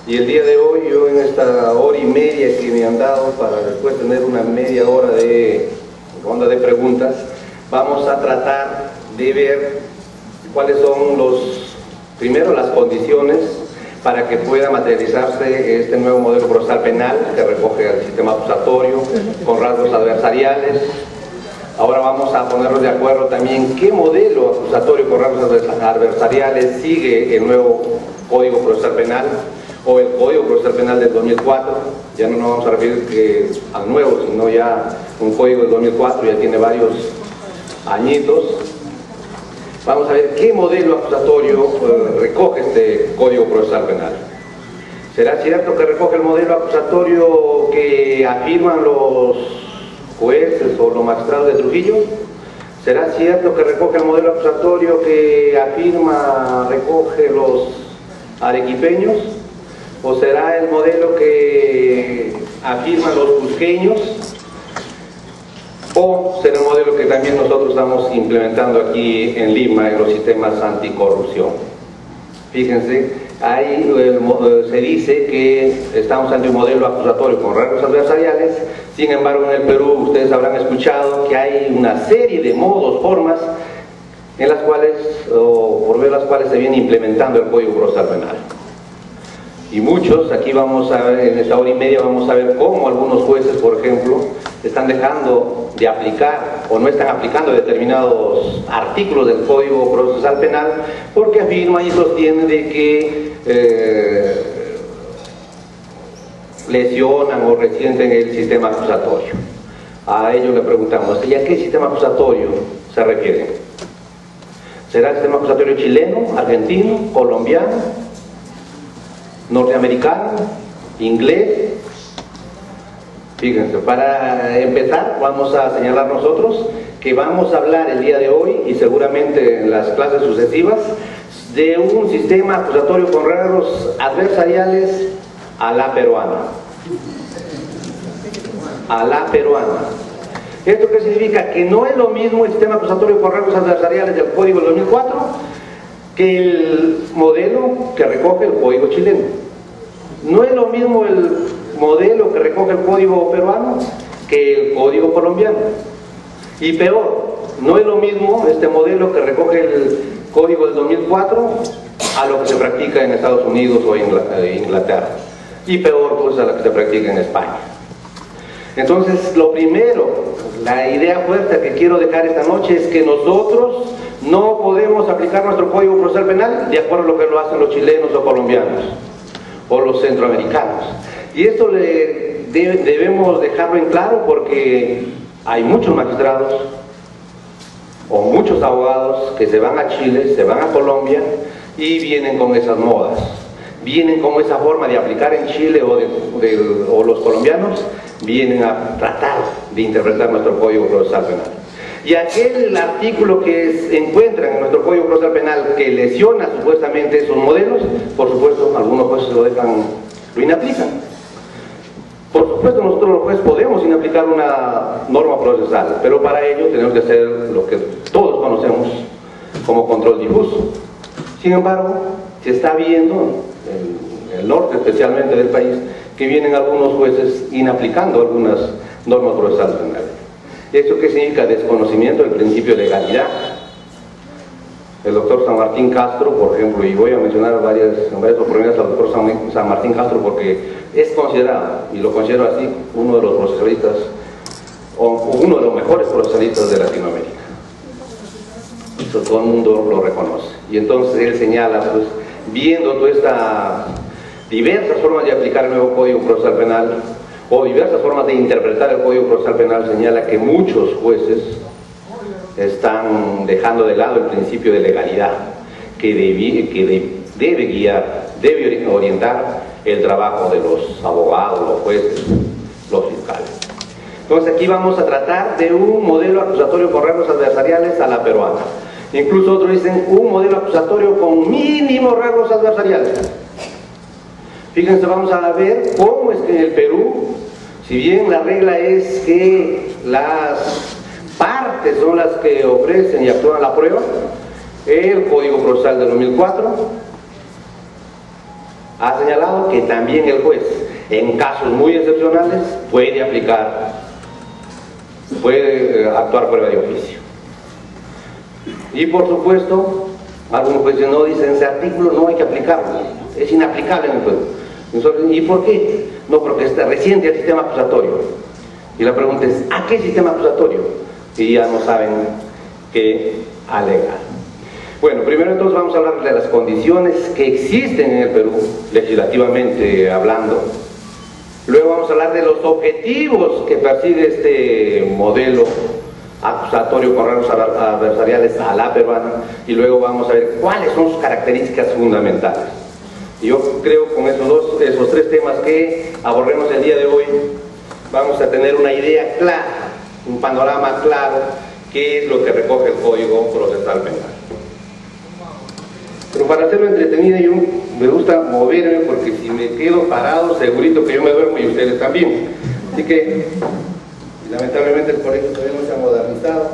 Y el día de hoy, yo en esta hora y media que me han dado para después tener una media hora de ronda de preguntas, vamos a tratar de ver cuáles son primero las condiciones para que pueda materializarse este nuevo modelo procesal penal que recoge el sistema acusatorio con rasgos adversariales. Ahora vamos a ponernos de acuerdo también qué modelo acusatorio con rasgos adversariales sigue el nuevo Código Procesal Penal o el Código Procesal Penal del 2004. Ya no nos vamos a referir al nuevo, sino ya un código del 2004, ya tiene varios añitos. Vamos a ver qué modelo acusatorio recoge este Código Procesal Penal. ¿Será cierto que recoge el modelo acusatorio que afirman los jueces o los magistrados de Trujillo? ¿Será cierto que recoge el modelo acusatorio que recoge los arequipeños? ¿O será el modelo que afirman los cusqueños? ¿O será el modelo que también nosotros estamos implementando aquí en Lima en los sistemas anticorrupción? Fíjense, ahí se dice que estamos ante un modelo acusatorio con rasgos adversariales. Sin embargo, en el Perú ustedes habrán escuchado que hay una serie de modos, formas en las cuales, o por ver las cuales se viene implementando el Código Procesal Penal. Y muchos, aquí vamos a ver, en esta hora y media vamos a ver cómo algunos jueces, por ejemplo, están dejando de aplicar o no están aplicando determinados artículos del Código Procesal Penal porque afirman y sostienen de que lesionan o resienten el sistema acusatorio. A ellos le preguntamos, ¿y a qué sistema acusatorio se refieren? ¿Será el sistema acusatorio chileno, argentino, colombiano, norteamericano, inglés? Fíjense, para empezar vamos a señalar nosotros que vamos a hablar el día de hoy y seguramente en las clases sucesivas de un sistema acusatorio con rasgos adversariales a la peruana. A la peruana. ¿Esto qué significa? Que no es lo mismo el sistema acusatorio con rasgos adversariales del Código del 2004 que el modelo que recoge el Código chileno. No es lo mismo el modelo que recoge el Código peruano que el Código colombiano. Y peor, no es lo mismo este modelo que recoge el Código del 2004 a lo que se practica en Estados Unidos o Inglaterra. Y peor, pues, a lo que se practica en España. Entonces, lo primero, la idea fuerte que quiero dejar esta noche es que nosotros no podemos aplicar nuestro Código Procesal Penal de acuerdo a lo que lo hacen los chilenos o colombianos o los centroamericanos. Y esto debemos dejarlo en claro porque hay muchos magistrados o muchos abogados que se van a Chile, se van a Colombia y vienen con esas modas. Vienen con esa forma de aplicar en Chile o los colombianos vienen a tratar de interpretar nuestro Código Procesal Penal. Y aquel artículo que encuentran en nuestro Código Procesal Penal que lesiona supuestamente esos modelos, por supuesto, algunos jueces lo inaplican. Por supuesto, nosotros los jueces podemos inaplicar una norma procesal, pero para ello tenemos que hacer lo que todos conocemos como control difuso. Sin embargo, se está viendo en el norte especialmente del país que vienen algunos jueces inaplicando algunas normas procesales penales. ¿Esto qué significa? Desconocimiento del principio de legalidad. El doctor San Martín Castro, por ejemplo, y voy a mencionar en varias oportunidades al doctor San Martín Castro porque es considerado, y lo considero así, uno de los procesalistas, o uno de los mejores procesalistas de Latinoamérica. Eso todo el mundo lo reconoce. Y entonces él señala, pues, viendo todas estas diversas formas de aplicar el nuevo Código Procesal Penal, o diversas formas de interpretar el Código Procesal Penal, señala que muchos jueces están dejando de lado el principio de legalidad que debe guiar, debe orientar el trabajo de los abogados, los jueces, los fiscales. Entonces aquí vamos a tratar de un modelo acusatorio con rasgos adversariales a la peruana. Incluso otros dicen un modelo acusatorio con mínimos rasgos adversariales. Fíjense, vamos a ver cómo es que en el Perú, si bien la regla es que las partes son las que ofrecen y actúan la prueba, el Código Procesal del 2004 ha señalado que también el juez, en casos muy excepcionales, puede actuar prueba de oficio. Y por supuesto, algunos jueces no dicen ese artículo no hay que aplicarlo, es inaplicable en el juego. ¿Y por qué? No, porque está reciente el sistema acusatorio. Y la pregunta es, ¿a qué sistema acusatorio? Y ya no saben qué alegar. Bueno, primero entonces vamos a hablar de las condiciones que existen en el Perú, legislativamente hablando. Luego vamos a hablar de los objetivos que persigue este modelo acusatorio con rasgos adversariales a la peruana, y luego vamos a ver cuáles son sus características fundamentales. Y yo creo que con esos tres temas que abordemos el día de hoy, vamos a tener una idea clara, un panorama claro, qué es lo que recoge el Código Procesal Penal. Pero para hacerlo entretenido, yo me gusta moverme, porque si me quedo parado, segurito que yo me duermo y ustedes también. Así que, lamentablemente el colegio todavía no se ha modernizado.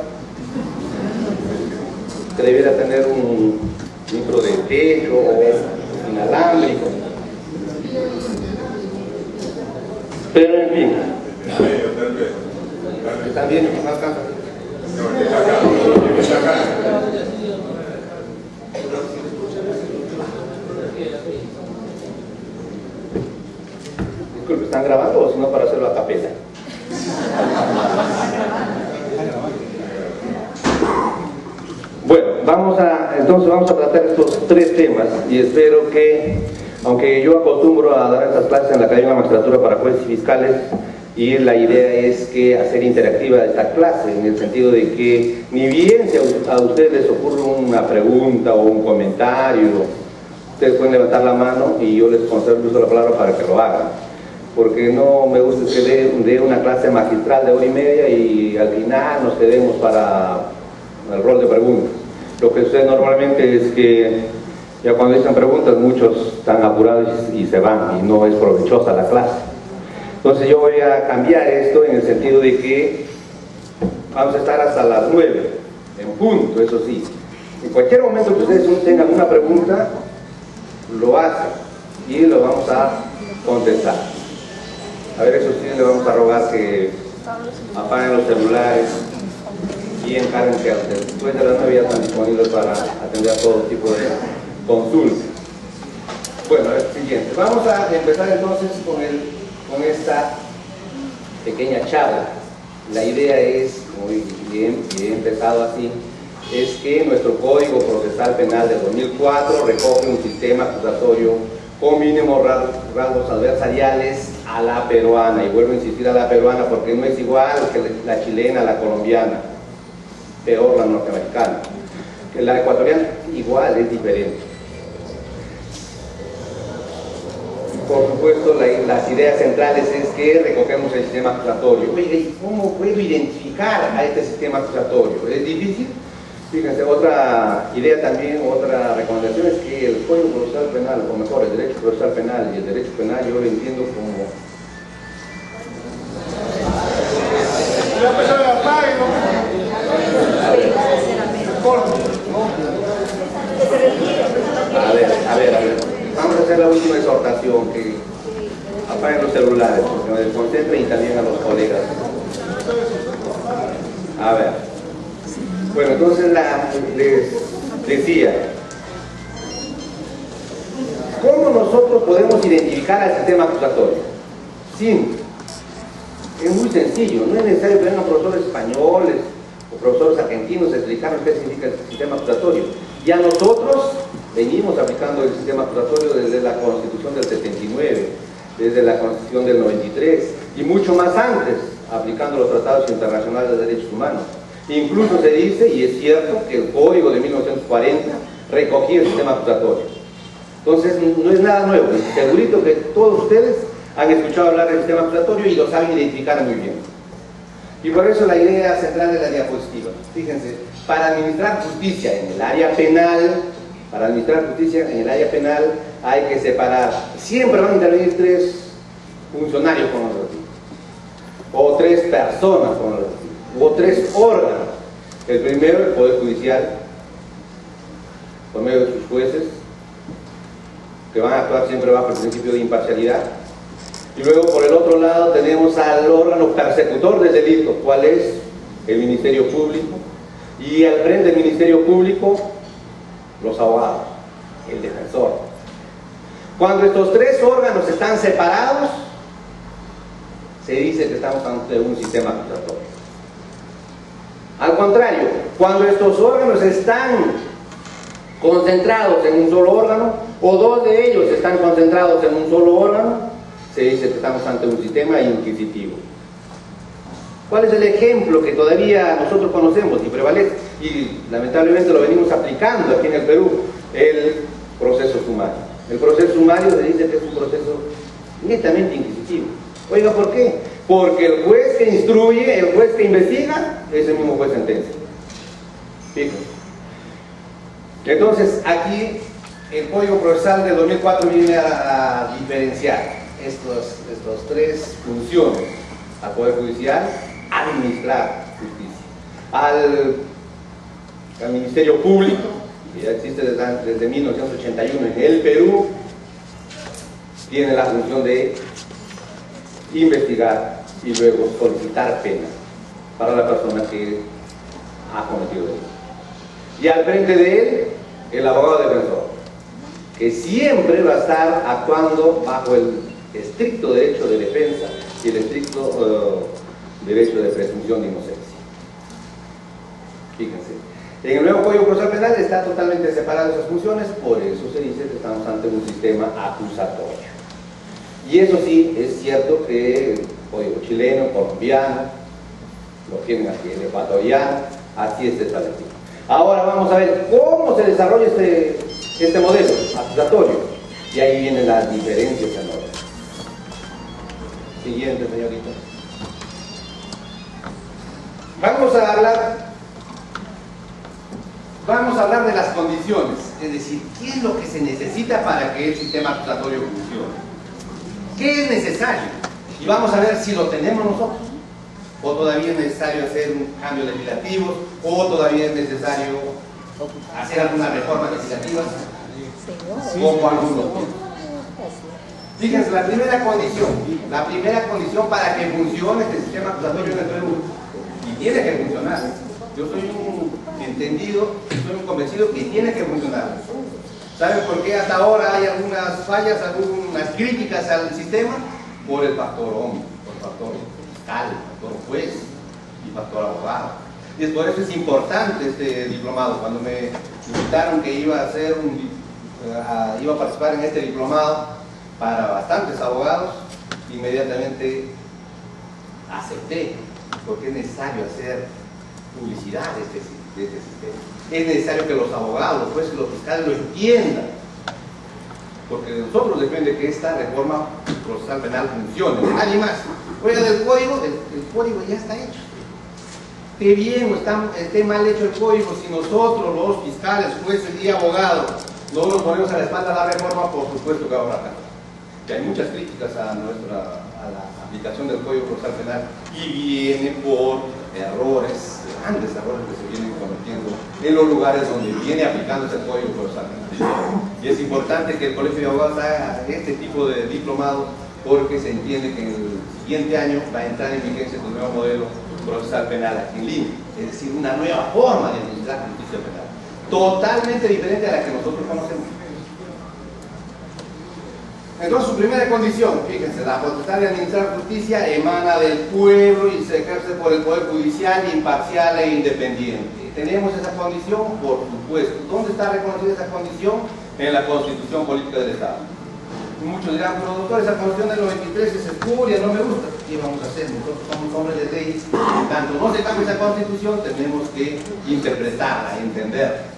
Que debiera tener un micro de techo o inalámbrico. Pero en fin. ¿Están bien? ¿No alcanza? Disculpe, ¿están grabando o si no para hacerlo a capela? Bueno, entonces vamos a tratar estos tres temas y espero que, aunque yo acostumbro a dar estas clases en la Academia de Magistratura para jueces y fiscales, y la idea es que hacer interactiva esta clase, en el sentido de que ni bien si a ustedes les ocurre una pregunta o un comentario, ustedes pueden levantar la mano y yo les concedo el uso de la palabra para que lo hagan, porque no me gusta que dé una clase magistral de hora y media y al final nos quedemos para el rol de preguntas. Lo que sucede normalmente es que ya cuando dicen preguntas muchos están apurados y se van, y no es provechosa la clase. Entonces yo voy a cambiar esto en el sentido de que vamos a estar hasta las 9 en punto, eso sí. En cualquier momento que ustedes tengan una pregunta, lo hacen y lo vamos a contestar. A ver, eso sí, le vamos a rogar que apaguen los celulares y encarguen que después de las 9 ya están disponibles para atender a todo tipo de consultas. Bueno, siguiente. Vamos a empezar entonces con esta pequeña charla. La idea es, como he empezado así, es que nuestro Código Procesal Penal de 2004 recoge un sistema acusatorio con mínimos rasgos adversariales a la peruana, y vuelvo a insistir a la peruana porque no es igual que la chilena, la colombiana, peor la norteamericana, que la ecuatoriana igual es diferente. Por supuesto, las ideas centrales es que recogemos el sistema acusatorio. Oye, ¿y cómo puedo identificar a este sistema acusatorio? ¿Es difícil? Fíjense, otra idea también, otra recomendación es que el Código Procesal Penal, o mejor, el Derecho Procesal Penal y el Derecho Penal, yo lo entiendo como... A ver. Vamos a hacer la última exhortación, que apaguen los celulares, porque me desconcentren, y también a los colegas. A ver. Bueno, entonces les decía, ¿cómo nosotros podemos identificar al sistema acusatorio? Simple. Es muy sencillo, no es necesario que vengan profesores españoles o profesores argentinos a explicarnos qué significa el sistema acusatorio. Ya nosotros venimos aplicando el sistema acusatorio desde la Constitución del 79, desde la Constitución del 93 y mucho más antes, aplicando los tratados internacionales de derechos humanos. Incluso se dice, y es cierto, que el Código de 1940 recogía el sistema acusatorio. Entonces no es nada nuevo, segurito que todos ustedes han escuchado hablar del sistema acusatorio y lo saben identificar muy bien. Y por eso la idea central de la diapositiva. Fíjense, para administrar justicia en el área penal, hay que separar, siempre van a intervenir 3 funcionarios con los retiro, o 3 personas con los retiro, o 3 órganos. El primero, el Poder Judicial, por medio de sus jueces, que van a actuar siempre bajo el principio de imparcialidad. Y luego, por el otro lado, tenemos al órgano persecutor del delito, ¿cuál es? El Ministerio Público. Y al frente del Ministerio Público, los abogados, el defensor. Cuando estos tres órganos están separados, se dice que estamos ante un sistema acusatorio. Al contrario, cuando estos órganos están concentrados en un solo órgano, o dos de ellos están concentrados en un solo órgano, se dice que estamos ante un sistema inquisitivo. ¿Cuál es el ejemplo que todavía nosotros conocemos y prevalece? Y lamentablemente lo venimos aplicando aquí en el Perú, el proceso sumario. El proceso sumario se dice que es un proceso netamente inquisitivo. Oiga, ¿por qué? Porque el juez que instruye, el juez que investiga, es el mismo juez sentencia. Fíjense. Entonces, aquí el Código Procesal del 2004 viene a diferenciar estas tres funciones: al Poder Judicial, administrar justicia, al Ministerio Público, que ya existe desde 1981 en el Perú, tiene la función de investigar y luego solicitar pena para la persona que ha cometido delito. Y al frente de él, el abogado defensor, que siempre va a estar actuando bajo el estricto derecho de defensa y el estricto derecho de presunción de inocencia. Fíjense, en el nuevo Código Procesal Penal está totalmente separado esas funciones, por eso se dice que estamos ante un sistema acusatorio. Y eso sí, es cierto que el Código chileno, colombiano, lo tienen aquí, el ecuatoriano, así está establecido. Ahora vamos a ver cómo se desarrolla este modelo acusatorio, y ahí vienen las diferencias enormes. Siguiente, señorita. Vamos a hablar de las condiciones, es decir, ¿qué es lo que se necesita para que el sistema acusatorio funcione? ¿Qué es necesario? Y vamos a ver si lo tenemos nosotros, o todavía es necesario hacer un cambio legislativo, o todavía es necesario hacer alguna reforma legislativa, como algunos tienen. Fíjense, la primera condición para que funcione este sistema acusatorio en el Perú, y tiene que funcionar. Yo soy un entendido, soy un convencido que tiene que funcionar. ¿Saben por qué hasta ahora hay algunas fallas, algunas críticas al sistema? Por el factor hombre, por el factor fiscal, factor juez y factor abogado. Y es por eso es importante este diplomado. Cuando me invitaron que iba a participar en este diplomado para bastantes abogados, inmediatamente acepté, porque es necesario hacer publicidad de este sistema. Es necesario que los abogados, los jueces y los fiscales lo entiendan, porque de nosotros depende que esta reforma procesal penal funcione, nadie más. Oiga, el código ya está hecho. Esté bien o esté mal hecho el código, si nosotros, los fiscales, jueces y abogados, no nos ponemos a la espalda a la reforma, por supuesto que va a fracasar. Que hay muchas críticas a la aplicación del Código Procesal Penal, y viene por errores, grandes errores que se vienen cometiendo en los lugares donde viene aplicándose el Código Procesal Penal. Y es importante que el Colegio de Abogados haga este tipo de diplomados, porque se entiende que en el siguiente año va a entrar en vigencia el nuevo modelo procesal penal aquí en línea, es decir, una nueva forma de administrar justicia penal, totalmente diferente a la que nosotros conocemos. Entonces, su primera condición, fíjense, la potestad de administrar justicia emana del pueblo y se ejerce por el Poder Judicial imparcial e independiente. ¿Tenemos esa condición? Por supuesto. ¿Dónde está reconocida esa condición? En la Constitución Política del Estado. Muchos dirán, pero doctor, esa Constitución del 93 es espuria, no me gusta. ¿Qué vamos a hacer? Nosotros somos hombres de leyes. En tanto no se cambie esa Constitución, tenemos que interpretarla, entenderla.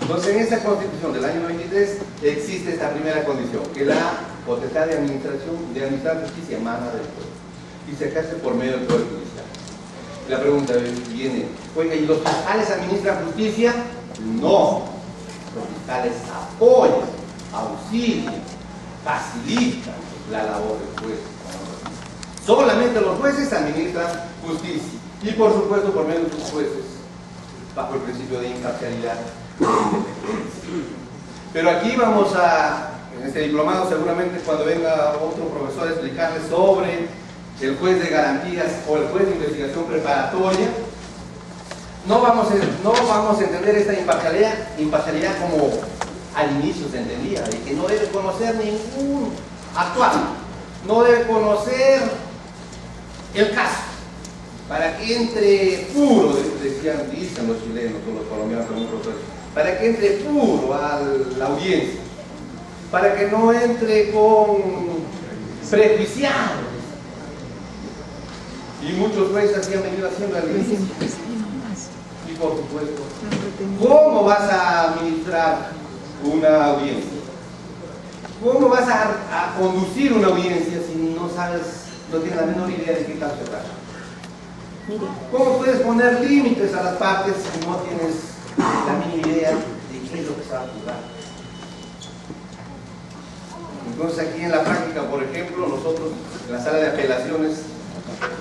Entonces, en esa Constitución del año 93 existe esta primera condición, que la potestad de administrar justicia emana del pueblo y se ejerce por medio del Poder Judicial. La pregunta viene, oiga, ¿y los fiscales administran justicia? No, los fiscales apoyan, auxilian, facilitan la labor del juez. Solamente los jueces administran justicia, y por supuesto por medio de sus jueces, bajo el principio de imparcialidad. Pero aquí vamos a en este diplomado, seguramente cuando venga otro profesor a explicarles sobre el juez de garantías o el juez de investigación preparatoria, no vamos a entender esta imparcialidad como al inicio se entendía, de que no debe conocer ningún actual, no debe conocer el caso, para que entre puro, dicen los chilenos o los colombianos, para que entre puro a la audiencia, para que no entre con prejuiciados. Y muchos jueces así han venido haciendo al inicio. Y por supuesto, ¿cómo vas a administrar una audiencia? ¿Cómo vas a conducir una audiencia si no sabes, no tienes la menor idea de qué caso se trata? ¿Cómo puedes poner límites a las partes si no tienes la mínima idea de qué es lo que se va a juzgar? Entonces aquí en la práctica, por ejemplo, nosotros en la sala de apelaciones,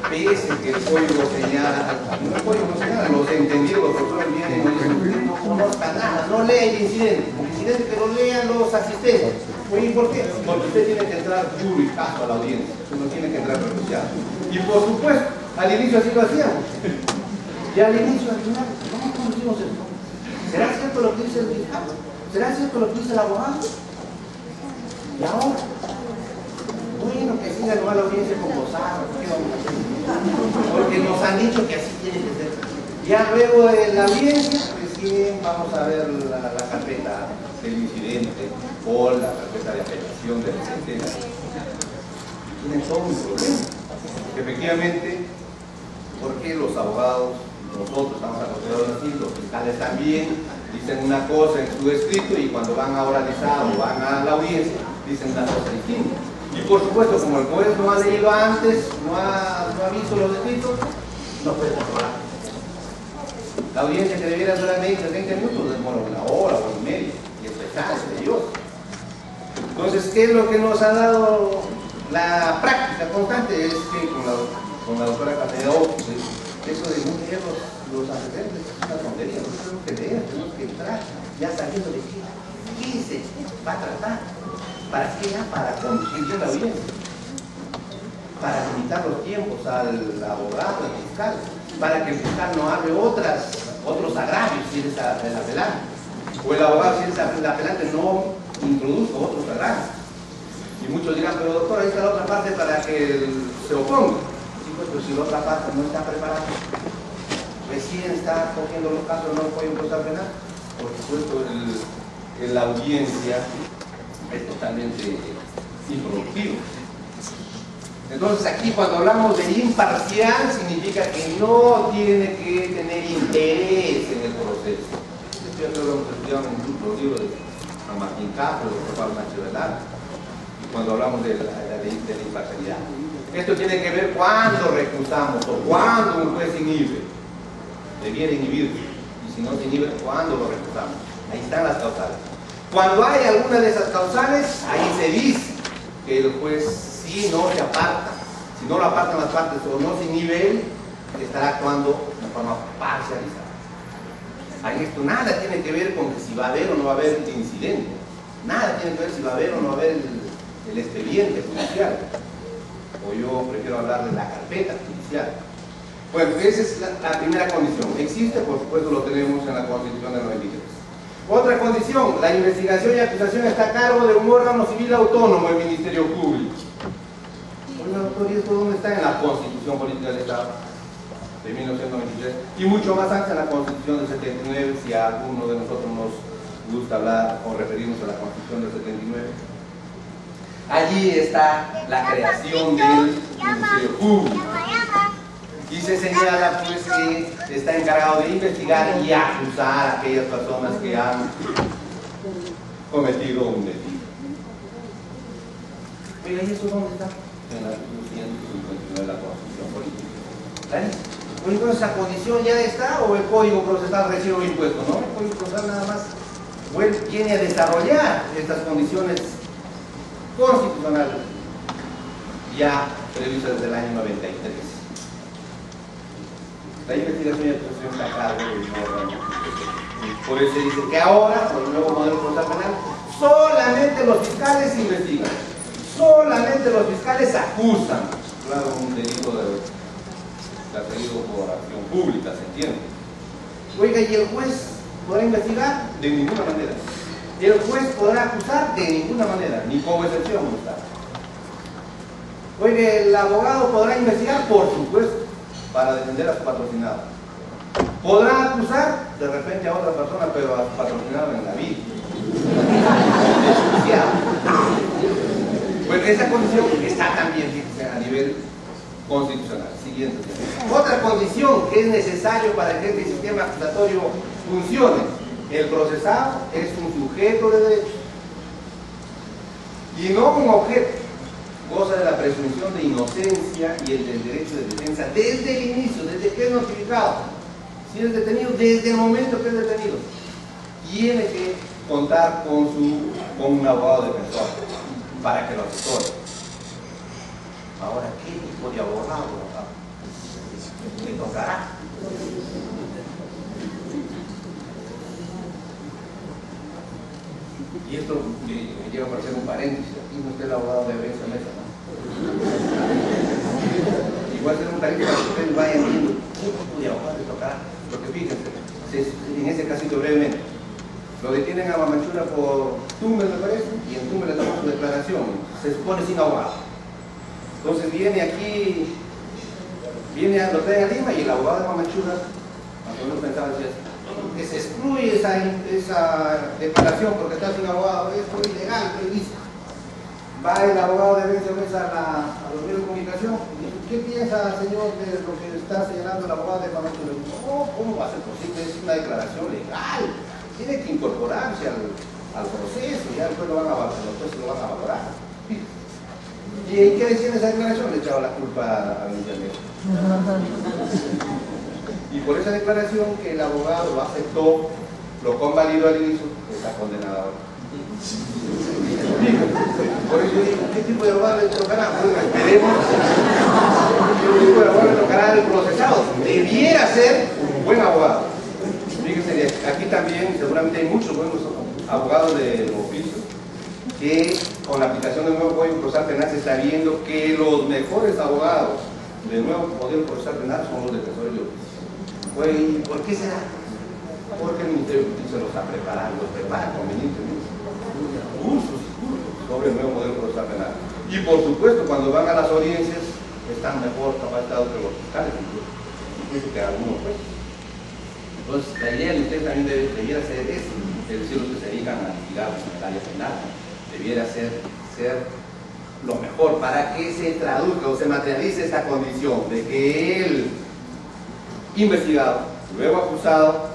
pese que el código señala, no el código no señala, los entendidos, los profesores vienen y dicen, usted no conozca nada, no lee el incidente que lo lean los asistentes. Oye, ¿por qué? Porque usted tiene que entrar puro y caso a la audiencia, usted no tiene que entrar prejuiciado. Y por supuesto, al inicio así lo hacíamos. Y al inicio, al final, ¿cómo conocimos esto? ¿Será cierto lo que dice el fiscal? ¿Será cierto lo que dice el abogado? Y ahora, bueno, que siga nomás la audiencia con Posada, porque nos han dicho que así tiene que ser. Ya luego de la audiencia, recién vamos a ver la carpeta del incidente o la carpeta de apelación de la sentencia. Tienen todo un problema. Efectivamente, porque los abogados, nosotros estamos acostumbrados así, los fiscales también dicen una cosa en su escrito y cuando van a oralizar o van a la audiencia dicen una cosa distinta. Y por supuesto, como el juez no ha leído antes, no ha visto los escritos, no puede controlar. La audiencia que debiera durar 20 minutos demora una hora o una media, y eso es tedioso. Entonces, ¿qué es lo que nos ha dado la práctica constante? Es que con la doctora Castelló, eso de no leer los antecedentes es una tontería, no tenemos que leer, tenemos que entrar ya sabiendo de qué se va a tratar. ¿Para qué? Para conducir bien la audiencia, para limitar los tiempos al abogado, al fiscal, para que el fiscal no hable otros agravios si eres el apelante, o el abogado si eres el apelante no introduzca otros agravios. Y muchos dirán, pero doctor, ahí está la otra parte para que se oponga. Sí, pues, pero si la otra parte no está preparada, recién está cogiendo los casos, no puede procesar penal, por supuesto la audiencia es totalmente improductivo. Entonces aquí cuando hablamos de imparcial significa que no tiene que tener interés en el proceso. Esto ya lo hemos estudiado en los libros de San Martín Capro, de Pablo Sánchez Velar, y cuando hablamos de la imparcialidad. Esto tiene que ver cuando recusamos o cuando un juez inhibe. Debiera inhibirse. Y si no se inhibe, ¿cuándo lo recusamos? Ahí están las causales. Cuando hay alguna de esas causales, ahí se dice que el juez, si no se aparta, si no lo apartan las partes o no se inhibe, estará actuando de forma parcializada. Ahí esto nada tiene que ver con que si va a haber o no va a haber incidente. Nada tiene que ver si va a haber o no va a haber el expediente judicial. O yo prefiero hablar de la carpeta judicial. Bueno, esa es la primera condición. Existe, por supuesto, lo tenemos en la Constitución del 93. Otra condición, la investigación y acusación está a cargo de un órgano civil autónomo, el Ministerio Público. Oiga, doctor, ¿y esto dónde está? En la Constitución Política del Estado de 1993 y mucho más antes en la Constitución del 79, si a alguno de nosotros nos gusta hablar o referirnos a la Constitución del 79. Allí está la creación del Ministerio Público. Y se señala pues que está encargado de investigar y acusar a aquellas personas que han cometido un delito. Oiga, ¿y eso dónde está? En la artículo 159 de la Constitución Política. ¿Vale? Pues entonces, ¿esa condición ya está o el Código Procesal recibe un impuesto? No, el Código Procesal nada más viene a desarrollar estas condiciones constitucionales ya previstas desde el año 93. La investigación y acusación está a cargo del órgano. Por eso se dice que ahora, con el nuevo modelo procesal penal, Solamente los fiscales investigan, solamente los fiscales acusan. Claro, un delito perseguido por acción pública, ¿se entiende? Oiga, ¿y el juez podrá investigar? De ninguna manera. ¿El juez podrá acusar? De ninguna manera, ni como excepción no está. Oiga, ¿el abogado podrá investigar? Por supuesto, para defender a su patrocinado. ¿Podrá acusar? De repente a otra persona, pero a su patrocinado en la vida. Pues esa condición está también, fíjense, a nivel constitucional. Siguiente. Otra condición que es necesario para que el sistema acusatorio funcione: el procesado es un sujeto de derecho y no un objeto. Goza de la presunción de inocencia y el del derecho de defensa desde el inicio, desde que es notificado. Si es detenido, desde el momento que es detenido, tiene que contar con un abogado defensor para que lo asesore. Ahora, ¿qué tipo de abogado le tocará? Y esto me lleva a parecer un paréntesis. Aquí no está el abogado de Benza Mesa, ¿no? Igual será un paréntesis para que ustedes vayan viendo qué tipo de abogado le tocará. Porque fíjense, en ese casito brevemente, lo detienen a Mamachura por Tumbes, me parece, y en Tumbes le toman su declaración, se supone sin abogado. Entonces viene aquí, lo traen a Lima y el abogado de Mamachura, cuando uno pensaba, decía, que se excluye esa declaración porque está sin abogado, esto es ilegal, es ilícito. Va el abogado de Benza Mesa a los medios de comunicación y dice, ¿qué piensa, señor, de lo que está señalando el abogado de Mamachura? No, ¿cómo va a ser posible? Es una declaración legal, tiene que incorporarse al proceso, ya después lo van a valorar. ¿Y en qué decía esa declaración? Le echaba la culpa al internet. Y por esa declaración que el abogado lo aceptó, lo convalidó al inicio, está condenado ahora. Por eso yo digo, ¿qué tipo de abogado le tocará? Bueno, esperemos. ¿Qué tipo de abogado le tocará al procesado? Debiera ser un buen abogado. Fíjense, aquí también seguramente hay muchos buenos abogados de oficio que con la aplicación del nuevo Código Procesal Penal se está viendo que los mejores abogados del nuevo Código Procesal Penal son los defensores de oficio. Pues, ¿por qué será? Porque el Ministerio de Justicia los está preparando, los prepara convenientemente. Cursos sobre el nuevo modelo procesal penal. Y por supuesto, cuando van a las audiencias, están mejor capacitados que los fiscales, incluso que algunos jueces. Entonces, la idea de ustedes también debiera ser eso, es decir, los que se dedican a litigar en el área penal, debiera ser lo mejor para que se traduzca o se materialice esta condición de que el investigado, luego acusado,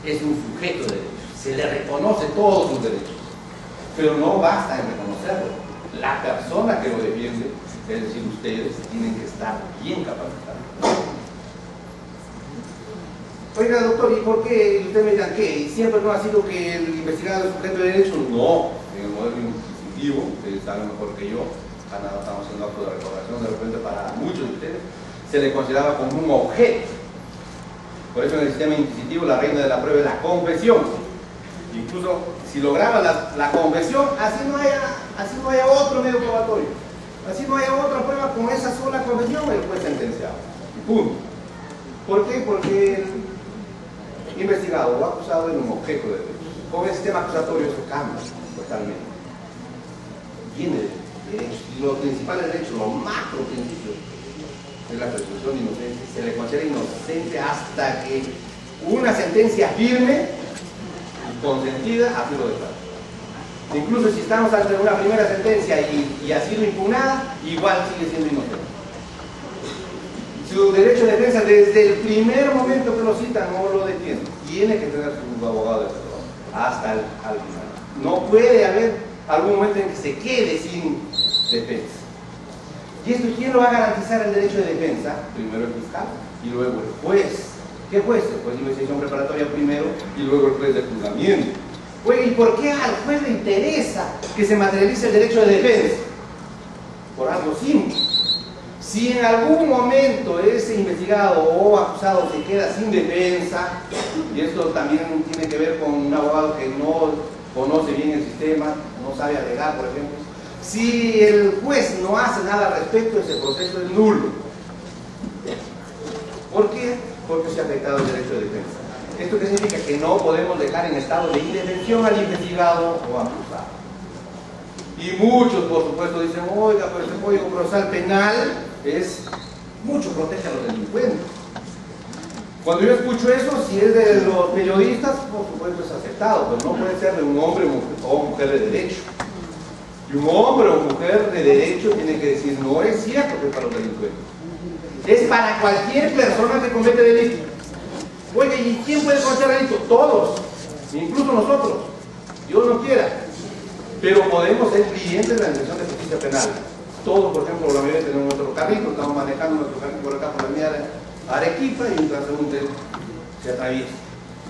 es un sujeto de derechos, se le reconoce todos sus derechos, pero no basta en reconocerlo. La persona que lo defiende, es decir, ustedes, tienen que estar bien capacitados. Oiga, doctor, ¿y por qué? Usted me dirá, ¿qué? ¿Siempre no ha sido que el investigado es sujeto de derechos? No, en el modelo inquisitivo, ustedes saben mejor que yo, estamos haciendo acto de recordación, de repente para muchos de ustedes, se le consideraba como un objeto. Por eso en el sistema inquisitivo la reina de la prueba es la confesión. Incluso si lograba la confesión, así no haya otro medio probatorio, así no haya otra prueba, con esa sola confesión el juez sentenciado. Punto. ¿Por qué? Porque el investigado o acusado es un objeto de derecho. Con el sistema acusatorio eso cambia totalmente. Tiene derechos, y los principales derechos, los macro principios, es la presunción de inocencia. Se le considera inocente hasta que una sentencia firme y consentida ha sido declarada. Incluso si estamos ante una primera sentencia y ha sido impugnada, igual sigue siendo inocente. Su derecho de defensa, desde el primer momento que lo citan, no lo detiene. Tiene que tener su abogado defensor hasta al final. No puede haber algún momento en que se quede sin defensa. ¿Y esto quién lo va a garantizar el derecho de defensa? Primero el fiscal y luego el juez. ¿Qué juez? El juez de investigación preparatoria primero y luego el juez de juzgamiento. Oye, ¿y por qué al juez le interesa que se materialice el derecho de defensa? Por algo simple. Si en algún momento ese investigado o acusado se queda sin defensa, y esto también tiene que ver con un abogado que no conoce bien el sistema, no sabe alegar, por ejemplo. Si el juez no hace nada al respecto, ese proceso es nulo. ¿Por qué? Porque se ha afectado el derecho de defensa. ¿Esto qué significa? Que no podemos dejar en estado de indefensión al investigado o acusado. Y muchos, por supuesto, dicen, oiga, pero el Código Procesal Penal mucho protege a los delincuentes. Cuando yo escucho eso, si es de los periodistas, por supuesto es aceptado, pero no puede ser de un hombre o mujer de derecho. Y un hombre o mujer de derecho tiene que decir, no es cierto que es para los delincuentes. Es para cualquier persona que comete delito. Oye, ¿y quién puede cometer delito? Todos, incluso nosotros. Dios no quiera. Pero podemos ser clientes de la Dirección de Justicia Penal. Todos, por ejemplo, la mayoría tenemos nuestro carrito, estamos manejando nuestro carrito por acá por la vía de Arequipa y un transeúnte se atraviesa.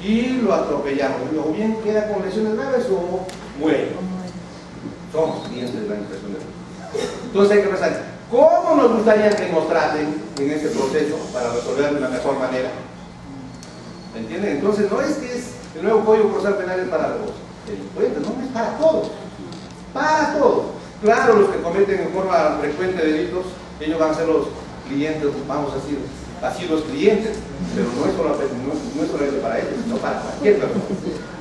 Y lo atropellamos. O bien queda con lesiones graves o muere. Somos clientes de la Administración de Justicia. Entonces hay que pensar, ¿cómo nos gustaría que nos traten en ese proceso para resolver de la mejor manera? ¿Me entienden? Entonces no es que el nuevo Código Procesal Penal es para los delincuentes, no, es para todos. Para todos. Claro, los que cometen en forma frecuente delitos, ellos van a ser los clientes, vamos a decir, así los clientes, pero no es solamente para ellos, sino para cualquier persona,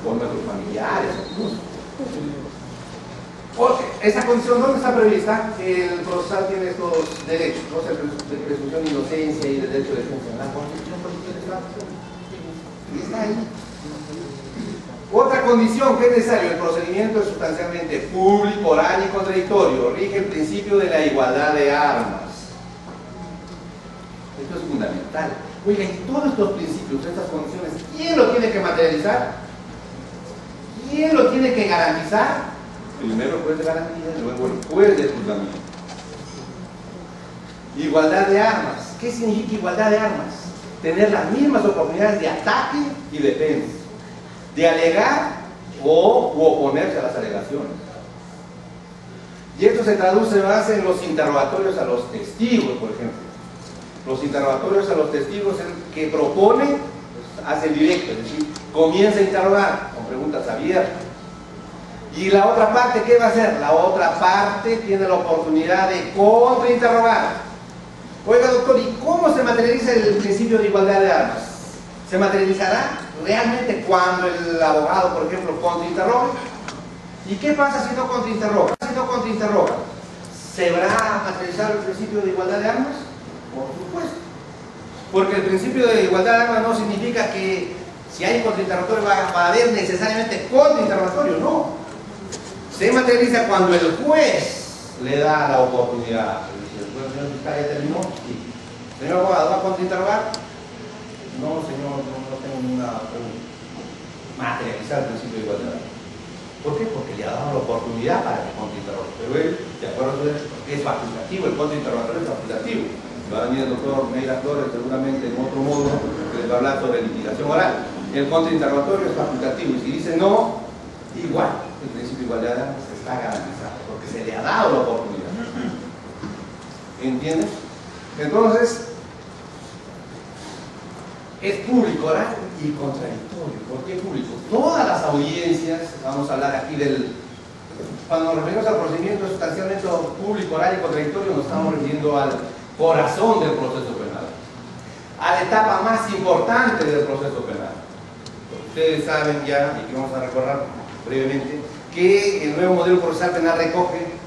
por nuestros familiares, incluso. Porque esa condición, ¿dónde está prevista? El procesal tiene estos derechos, ¿no? De presunción de inocencia y de derecho de defensa. La Constitución Política está ahí. Otra condición que es necesario, el procedimiento es sustancialmente público, oral y contradictorio. Rige el principio de la igualdad de armas. Esto es fundamental. Oiga, y todos estos principios, estas condiciones, ¿quién lo tiene que materializar? ¿Quién lo tiene que garantizar? Primero el juez de garantía, luego el juez de juzgamiento. Igualdad de armas. ¿Qué significa igualdad de armas? Tener las mismas oportunidades de ataque y defensa, de alegar o oponerse a las alegaciones. Y esto se traduce más en los interrogatorios a los testigos, por ejemplo. Los interrogatorios a los testigos, el que propone, pues, hace el directo, es decir, comienza a interrogar con preguntas abiertas. Y la otra parte, ¿qué va a hacer? La otra parte tiene la oportunidad de contrainterrogar. Oiga, doctor, ¿y cómo se materializa el principio de igualdad de armas? ¿Se materializará realmente cuando el abogado, por ejemplo, contrainterroga? ¿Y qué pasa si no contrainterroga? ¿Se va a materializar el principio de igualdad de armas? Por supuesto. Porque el principio de igualdad de armas no significa que si hay contrainterrogatorio va a haber necesariamente contrainterrogatorio, no. Se materializa cuando el juez le da la oportunidad. El señor fiscal ya terminó. Sí. Señor abogado, ¿va a contrainterrogar? No, señor, no tengo ninguna pregunta. Materializar el principio de igualdad. ¿Por qué? Porque le ha dado la oportunidad para que contrainterrogue. Pero él, de acuerdo a eso, es facultativo, el contrainterrogatorio es facultativo. Va a venir el doctor Meira Flores seguramente en otro módulo que les va a hablar sobre litigación oral. El contrainterrogatorio es facultativo y si dice no, igual. El principio de igualdad de armas está garantizado porque se le ha dado la oportunidad. ¿Entiendes? Entonces, es público, oral y contradictorio. ¿Por qué público? Todas las audiencias, vamos a hablar aquí cuando nos referimos al procedimiento sustancialmente público, oral y contradictorio, nos estamos refiriendo al corazón del proceso penal, a la etapa más importante del proceso penal. Ustedes saben ya, y que vamos a recordar brevemente, que el nuevo modelo procesal penal recoge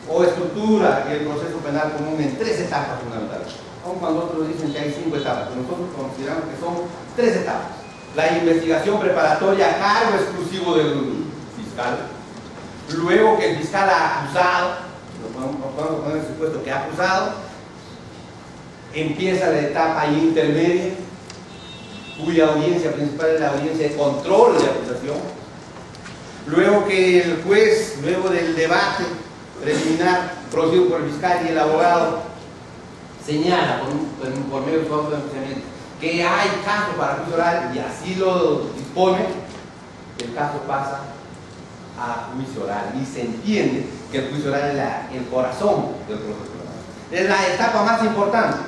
o estructura el proceso penal común en 3 etapas fundamentales. Aun cuando otros dicen que hay 5 etapas, pero nosotros consideramos que son 3 etapas. La investigación preparatoria a cargo exclusivo del fiscal, luego que el fiscal ha acusado, vamos a poner el supuesto que ha acusado, empieza la etapa intermedia, cuya audiencia principal es la audiencia de control de acusación. Luego que el juez, luego del debate preliminar producido por el fiscal y el abogado, señala por medio de su auto de enjuiciamiento que hay caso para juicio oral y así lo dispone, el caso pasa a juicio oral y se entiende que el juicio oral es el corazón del proceso penal. Es la etapa más importante.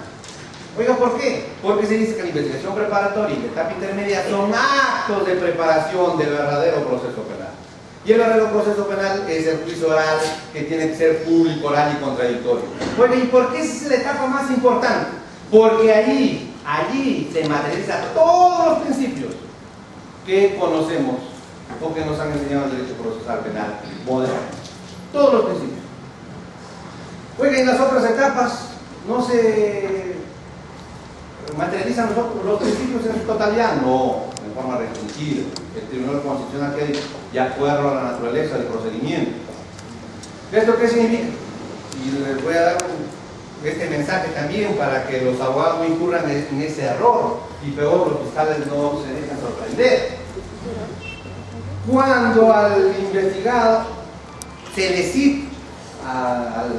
Oiga, ¿por qué? Porque se dice que la investigación preparatoria y la etapa intermedia son actos de preparación del verdadero proceso penal. Y el verdadero proceso penal es el juicio oral, que tiene que ser público, oral y contradictorio. Bueno, ¿y por qué esa es la etapa más importante? Porque allí se materializan todos los principios que conocemos o que nos han enseñado el derecho procesal penal moderno. Todos los principios. Oiga, en las otras etapas no se materializan los principios en su totalidad, no, en forma restringida. El Tribunal Constitucional que hay de acuerdo a la naturaleza del procedimiento. ¿Esto qué significa? Y les voy a dar este mensaje también para que los abogados no incurran en ese error y peor los fiscales no se dejan sorprender. Cuando al investigado se le cita al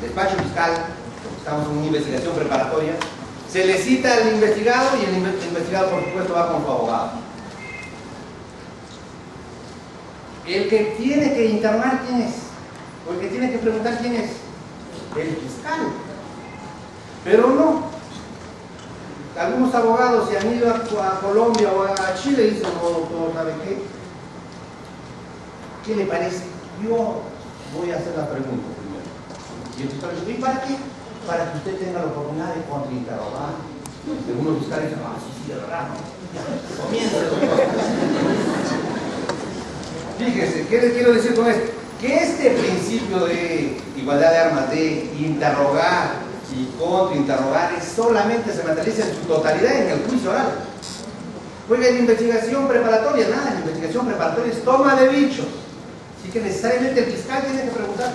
despacho fiscal, porque estamos en una investigación preparatoria, se le cita al investigado y el investigado por supuesto va con su abogado. El que tiene que internar, ¿quién es? O el que tiene que preguntar, ¿quién es? El fiscal. Pero no. Algunos abogados se han ido a Colombia o a Chile y dicen, no, doctor, ¿sabe qué? ¿Qué le parece? Yo voy a hacer la pregunta primero. Y el fiscal dice, ¿y para qué? Para que usted tenga la oportunidad de contrainterrogar. Algunos fiscales dicen, sí, de verdad, ¿no? Comienza. Fíjese, ¿qué les quiero decir con esto? Que este principio de igualdad de armas, de interrogar y contrainterrogar, solamente se materializa en su totalidad en el juicio oral. Oiga, en investigación preparatoria, nada, en investigación preparatoria es toma de dichos. Así que necesariamente el fiscal tiene que preguntar.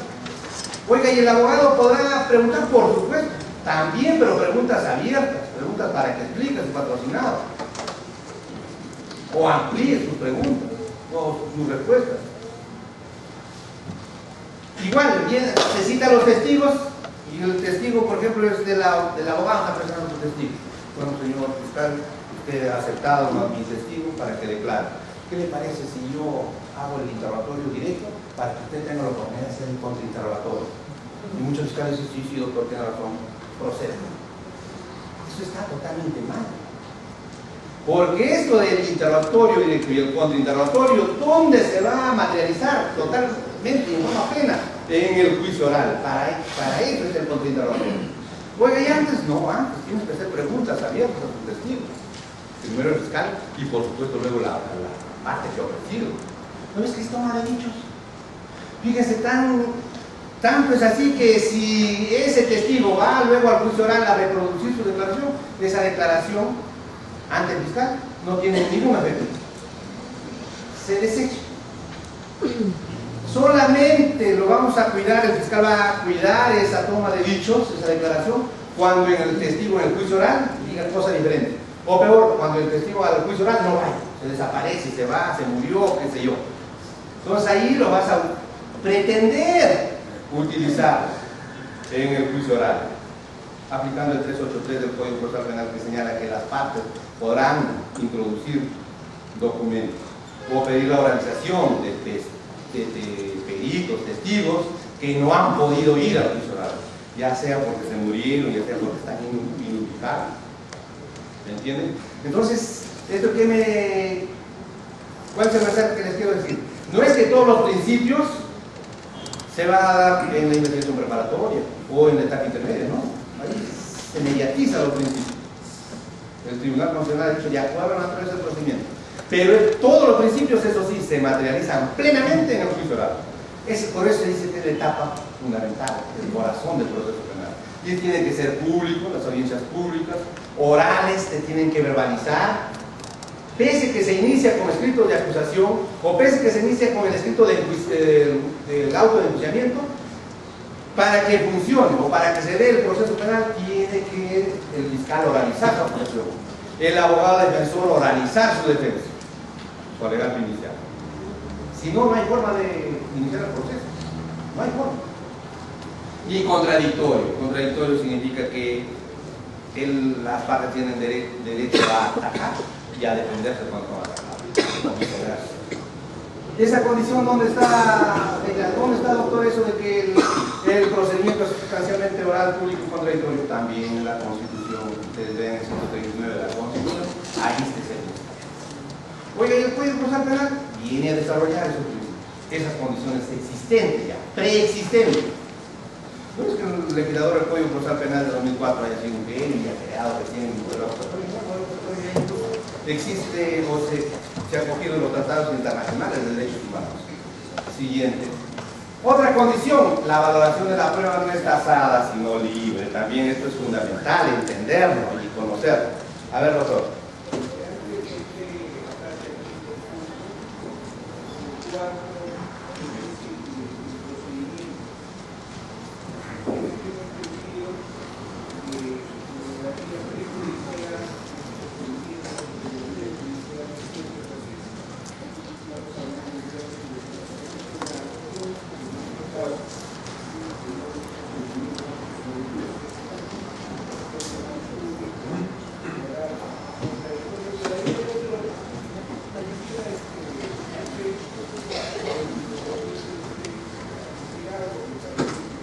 Oiga, y el abogado podrá preguntar, por supuesto, también, pero preguntas abiertas, preguntas para que explique su patrocinado. O amplíe sus preguntas, o sus respuestas. Igual, se cita a los testigos, y el testigo, por ejemplo, es del abogado, está presentando su testigo. Bueno, señor fiscal, usted ha aceptado a mi testigo para que declare. ¿Qué le parece si yo hago el interrogatorio directo para que usted tenga la oportunidad de hacer el contrainterrogatorio? Y muchos fiscales dicen, sí, doctor, tiene razón, procede. Eso está totalmente mal. Porque esto del interrogatorio directo y el contrainterrogatorio, ¿dónde se va a materializar? Totalmente, en forma plena, en el juicio oral. Para eso es el contrainterrogatorio. Oiga, y antes no, antes tienes que hacer preguntas abiertas a tus testigos. Primero el fiscal y por supuesto luego la parte que ha ofrecido. ¿No es que es toma de dichos? Fíjense, tanto es así que si ese testigo va luego al juicio oral a reproducir su declaración, esa declaración ante el fiscal no tiene ningún efecto. Se desecha. Solamente lo vamos a cuidar, el fiscal va a cuidar esa toma de dichos, esa declaración, cuando en el testigo en el juicio oral diga cosa diferente. O peor, cuando el testigo al juicio oral no vaya, se desaparece, se va, se murió, qué sé yo. Entonces ahí lo vas a pretender utilizar en el juicio oral, aplicando el 383 del Código Procesal Penal, que señala que las partes podrán introducir documentos o pedir la oralización de peritos, testigos que no han podido ir al juicio oral, ya sea porque se murieron, ya sea porque están inubicados. ¿Me entienden? Entonces, ¿cuál es el mensaje que les quiero decir? No es que todos los principios se van a dar en la investigación preparatoria o en la etapa intermedia, ¿no? Ahí se mediatiza los principios. El Tribunal Constitucional ha dicho, de acuerdo a la naturaleza del procedimiento. Pero todos los principios, eso sí, se materializan plenamente en el juicio oral. Por eso se dice que es la etapa fundamental, el corazón del proceso penal. Y tiene que ser público, las audiencias públicas, orales, te tienen que verbalizar, pese que se inicia con escrito de acusación o pese que se inicia con el escrito del auto de enjuiciamiento, para que funcione o para que se dé el proceso penal tiene que el fiscal oralizar su acusación, el abogado defensor oralizar su defensa, su alegato inicial. Si no, no hay forma de iniciar el proceso, no hay forma. Y contradictorio significa que las partes tienen derecho a atacar y a defenderse cuando van a atacar. Esa condición, ¿dónde está, doctor, eso de que el procedimiento es sustancialmente oral, público y contradictorio? También en la Constitución, ustedes ven el 139 de la Constitución, ahí se dice. Oiga, ¿y el Código Procesal Penal? Viene a desarrollar esos principios. esas condiciones existentes ya, preexistentes. No es que el legislador del Código Procesal Penal de 2004 haya sido un genio y haya creado recién el modelo acusatorio. Existe o se ha cogido en los tratados internacionales de derechos humanos. Siguiente. Otra condición, la valoración de la prueba no es tasada, sino libre. También esto es fundamental, entenderlo y conocerlo. A ver, doctor.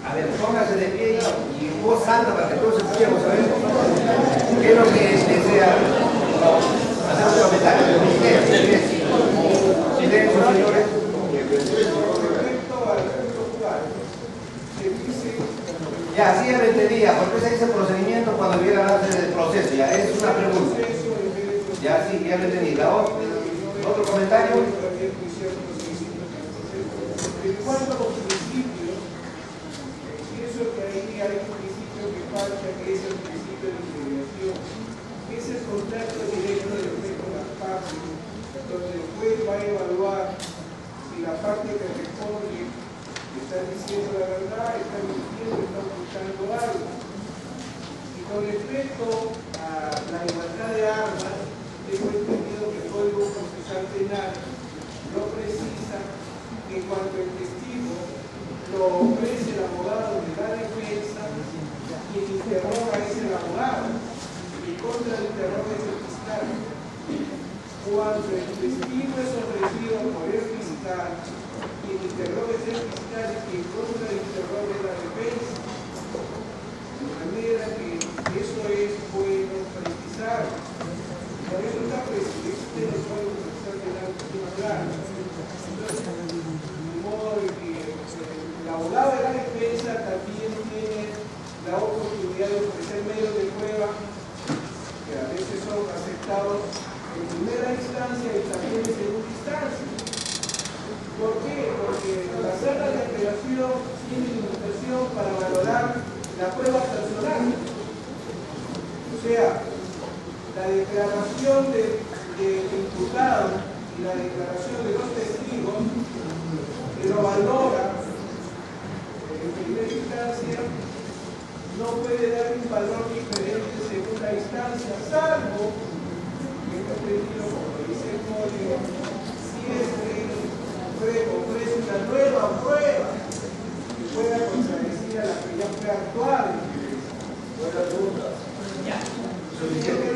A ver, póngase de pie y en voz alta para que todos escuchemos, ¿sabes? ¿Qué es lo que desea hacer un comentario? Silencio, señores. Ya, sí, ya lo entendía. ¿Por qué se dice procedimiento cuando debiera darse del proceso? Ya, es una pregunta. Ya, sí, ya lo entendí. ¿Otro comentario? ¿Cuántos principios? Pienso que ahí hay un principio que falta, que es el principio de integración, que es el contacto directo del juez con las partes, donde el juez va a evaluar si la parte que responde está diciendo la verdad, está mintiendo, está ocultando algo. Y con respecto a la igualdad de armas, tengo entendido que el Código Procesal Penal no precisa que cuando el testigo lo ofrece el abogado de la defensa, quien interroga es el abogado y contra el interroga es el fiscal. Cuando el testigo es ofrecido por el fiscal, quien interroga es el fiscal y quien contra el interroga es la defensa. De manera que eso es bueno precisar. Por eso está presente en el Código Procesal Penal claro. De modo que el abogado de la defensa también tiene la oportunidad de ofrecer medios de prueba que a veces son aceptados en primera instancia y también en segunda instancia. ¿Por qué? Porque las salas de apelación tienen limitación para valorar la prueba personal. O sea, la declaración del imputado y la declaración de los testigos que lo valora en primera instancia no puede dar un valor diferente en segunda instancia, salvo que está pedido, como dice el código, si es que ofrece una nueva prueba que pueda contradecir a la que ya fue actual. Buenas dudas. Ya. Suficiente,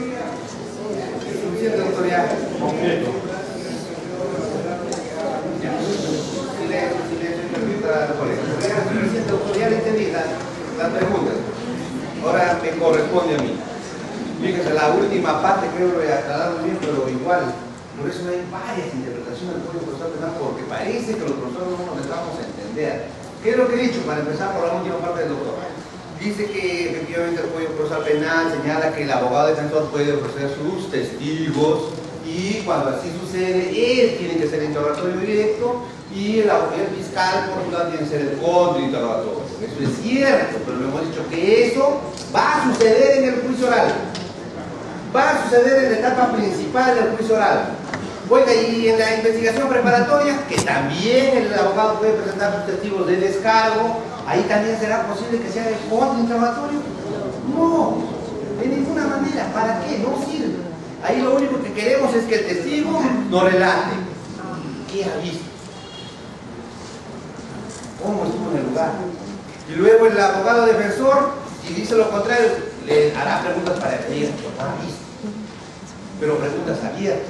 doctor, ya. Completo. Silencio, doctor, ya le entendí la pregunta. Ahora me corresponde a mí. Fíjese, la última parte creo que lo he aclarado bien, pero igual, por eso hay varias interpretaciones del Código Procesal Penal, porque parece que los profesores no nos dejamos entender. ¿Qué es lo que he dicho? Para empezar por la última parte del doctor. Dice que efectivamente el Código Procesal Penal señala que el abogado defensor puede ofrecer sus testigos y cuando así sucede, él tiene que ser el interrogatorio directo y el fiscal, por un lado, tiene que ser el contrainterrogatorio. Eso es cierto, pero le hemos dicho que eso va a suceder en el juicio oral. Va a suceder en la etapa principal del juicio oral. Oiga, y en la investigación preparatoria, que también el abogado puede presentar sus testigos de descargo, ahí también será posible que sea el contrainterrogatorio. No, de ninguna manera. ¿Para qué? No sirve. Ahí lo único que queremos es que el testigo nos relate qué ha visto, cómo estuvo en el lugar. Y luego el abogado defensor, si dice lo contrario, le hará preguntas para que diga lo ha visto, pero preguntas abiertas.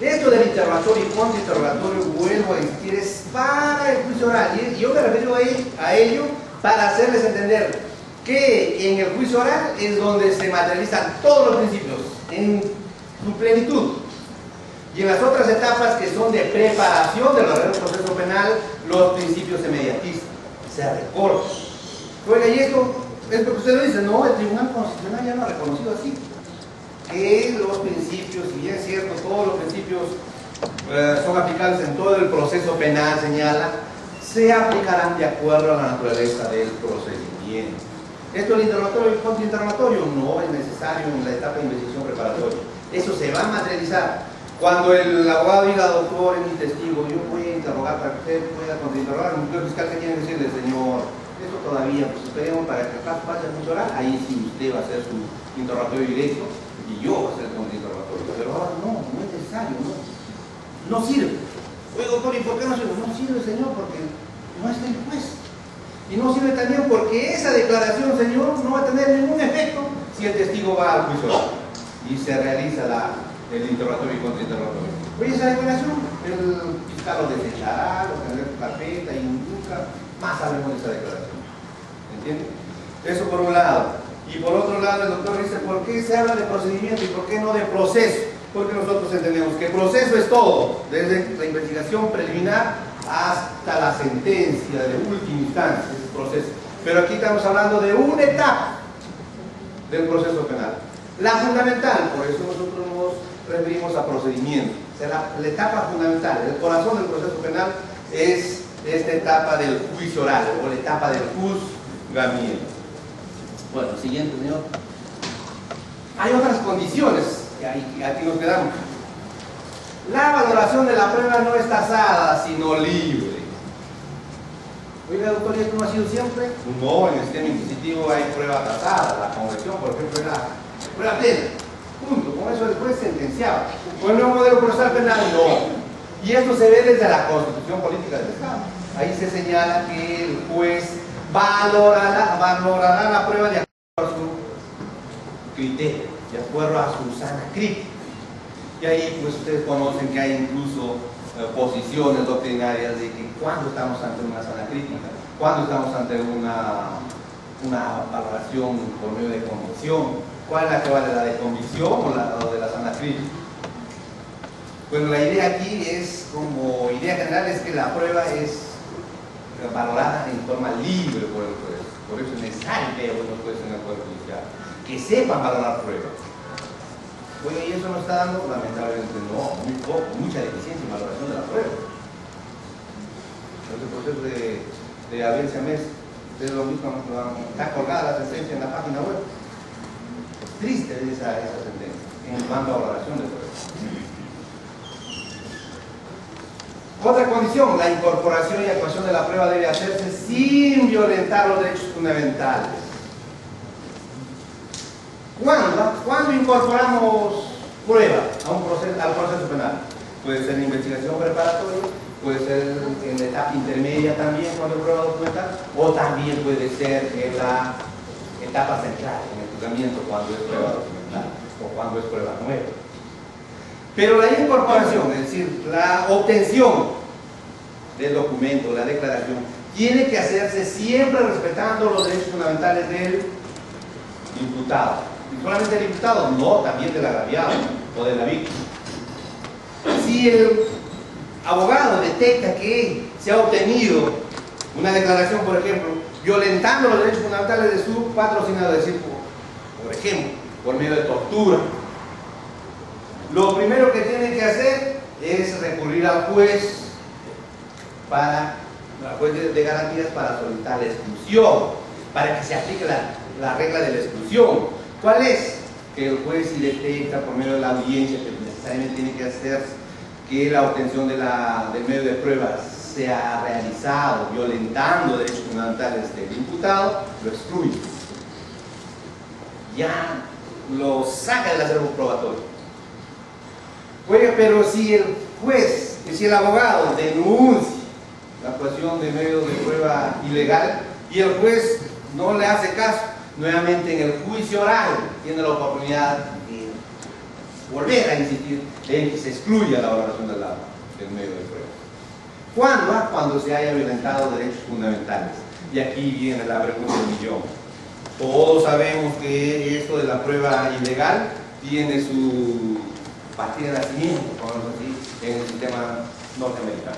Esto del interrogatorio y contrainterrogatorio, vuelvo a insistir, es para el juicio oral. Y yo me refiero a ello para hacerles entender que en el juicio oral es donde se materializan todos los principios en su plenitud. Y en las otras etapas que son de preparación del verdadero proceso penal, los principios inmediatistas se recortan. Oiga, y esto es porque usted lo dice, no, el Tribunal Constitucional ya lo ha reconocido así. Que los principios, si bien es cierto, todos los principios son aplicables en todo el proceso penal, señala, se aplicarán de acuerdo a la naturaleza del procedimiento. ¿Esto es el interrogatorio y el contrainterrogatorio? No es necesario en la etapa de investigación preparatoria. Eso se va a materializar. Cuando el abogado diga, doctor, es mi testigo, yo voy a interrogar para que usted pueda contrainterrogar, el fiscal que tiene que decirle, señor, esto todavía, pues esperemos para que el caso pase a juicio oral, ahí sí usted va a hacer su interrogatorio directo y yo voy a hacer el contrainterrogatorio. Pero ahora no es necesario, no sirve. Oye, doctor, ¿y por qué no sirve? No sirve, señor, porque no está el juez. Y no sirve también porque esa declaración, señor, no va a tener ningún efecto si el testigo va al juicio oral y se realiza el interrogatorio y contrainterrogatorio. Oye, esa declaración, el fiscal lo desechará, lo tendrá en su carpeta y nunca más sabremos de esa declaración. ¿Entiende? Eso por un lado. Y por otro lado, el doctor dice, ¿por qué se habla de procedimiento y por qué no de proceso? Porque nosotros entendemos que proceso es todo, desde la investigación preliminar hasta la sentencia de última instancia, ese proceso. Pero aquí estamos hablando de una etapa del proceso penal. La fundamental, por eso nosotros nos referimos a procedimiento. O sea, la etapa fundamental, el corazón del proceso penal es esta etapa del juicio oral o la etapa del juzgamiento. Bueno, siguiente, señor. Hay otras condiciones, que aquí nos quedamos. La valoración de la prueba no es tasada, sino libre. Oiga, doctor, ¿y esto no ha sido siempre? No, en el sistema inquisitivo hay prueba tasada. La conversión, por ejemplo, era prueba plena. Punto. Con eso después sentenciaba. Con el nuevo modelo procesal penal, no. Y esto se ve desde la Constitución Política del Estado. Ahí se señala que el juez valorará la prueba de acuerdo a su criterio, de acuerdo a su sana crítica. Y ahí pues ustedes conocen que hay incluso posiciones doctrinarias de que cuando estamos ante una sana crítica, cuando estamos ante una valoración por medio de convicción, ¿cuál es la que vale, la de convicción o la de la sana crítica? Bueno, la idea aquí es, como idea general, es que la prueba es valorada en forma libre por el juez. Por eso es necesario que haya buenos jueces en el Poder Judicial, que sepan valorar pruebas. Bueno, y eso no está dando, lamentablemente no, muy poco, mucha deficiencia en valoración de la prueba. El proceso de Abel Siamés, ustedes lo mismo, está colgada la sentencia en la página web. Es triste esa sentencia en cuanto a valoración de pruebas. Otra condición, la incorporación y actuación de la prueba debe hacerse sin violentar los derechos fundamentales. ¿Cuándo incorporamos prueba al proceso penal? Puede ser en investigación preparatoria, puede ser en la etapa intermedia también cuando es prueba documental, o también puede ser en la etapa central, en el juzgamiento, cuando es prueba documental o cuando es prueba nueva. Pero la incorporación, es decir, la obtención del documento, la declaración, tiene que hacerse siempre respetando los derechos fundamentales del imputado. Y solamente del imputado, no, también del agraviado o de la víctima. Si el abogado detecta que se ha obtenido una declaración, por ejemplo, violentando los derechos fundamentales de su patrocinador, es decir, por ejemplo, por medio de tortura, lo primero que tiene que hacer es recurrir al juez de garantías para solicitar la exclusión, para que se aplique la regla de la exclusión. ¿Cuál es? Que el juez, si detecta por medio de la audiencia que necesariamente tiene que hacer que la obtención del medio de pruebas se ha realizado violentando derechos fundamentales del imputado, lo excluye. Ya lo saca del acervo probatorio. Oiga, pero si el juez, si el abogado denuncia la actuación de medio de prueba ilegal y el juez no le hace caso, nuevamente en el juicio oral tiene la oportunidad de volver a insistir en que se excluya la valoración del medio de prueba. ¿Cuándo? Cuando se haya violentado derechos fundamentales. Y aquí viene la pregunta del millón. Todos sabemos que esto de la prueba ilegal tiene su partida de nacimiento, pongámoslo así, en el sistema norteamericano.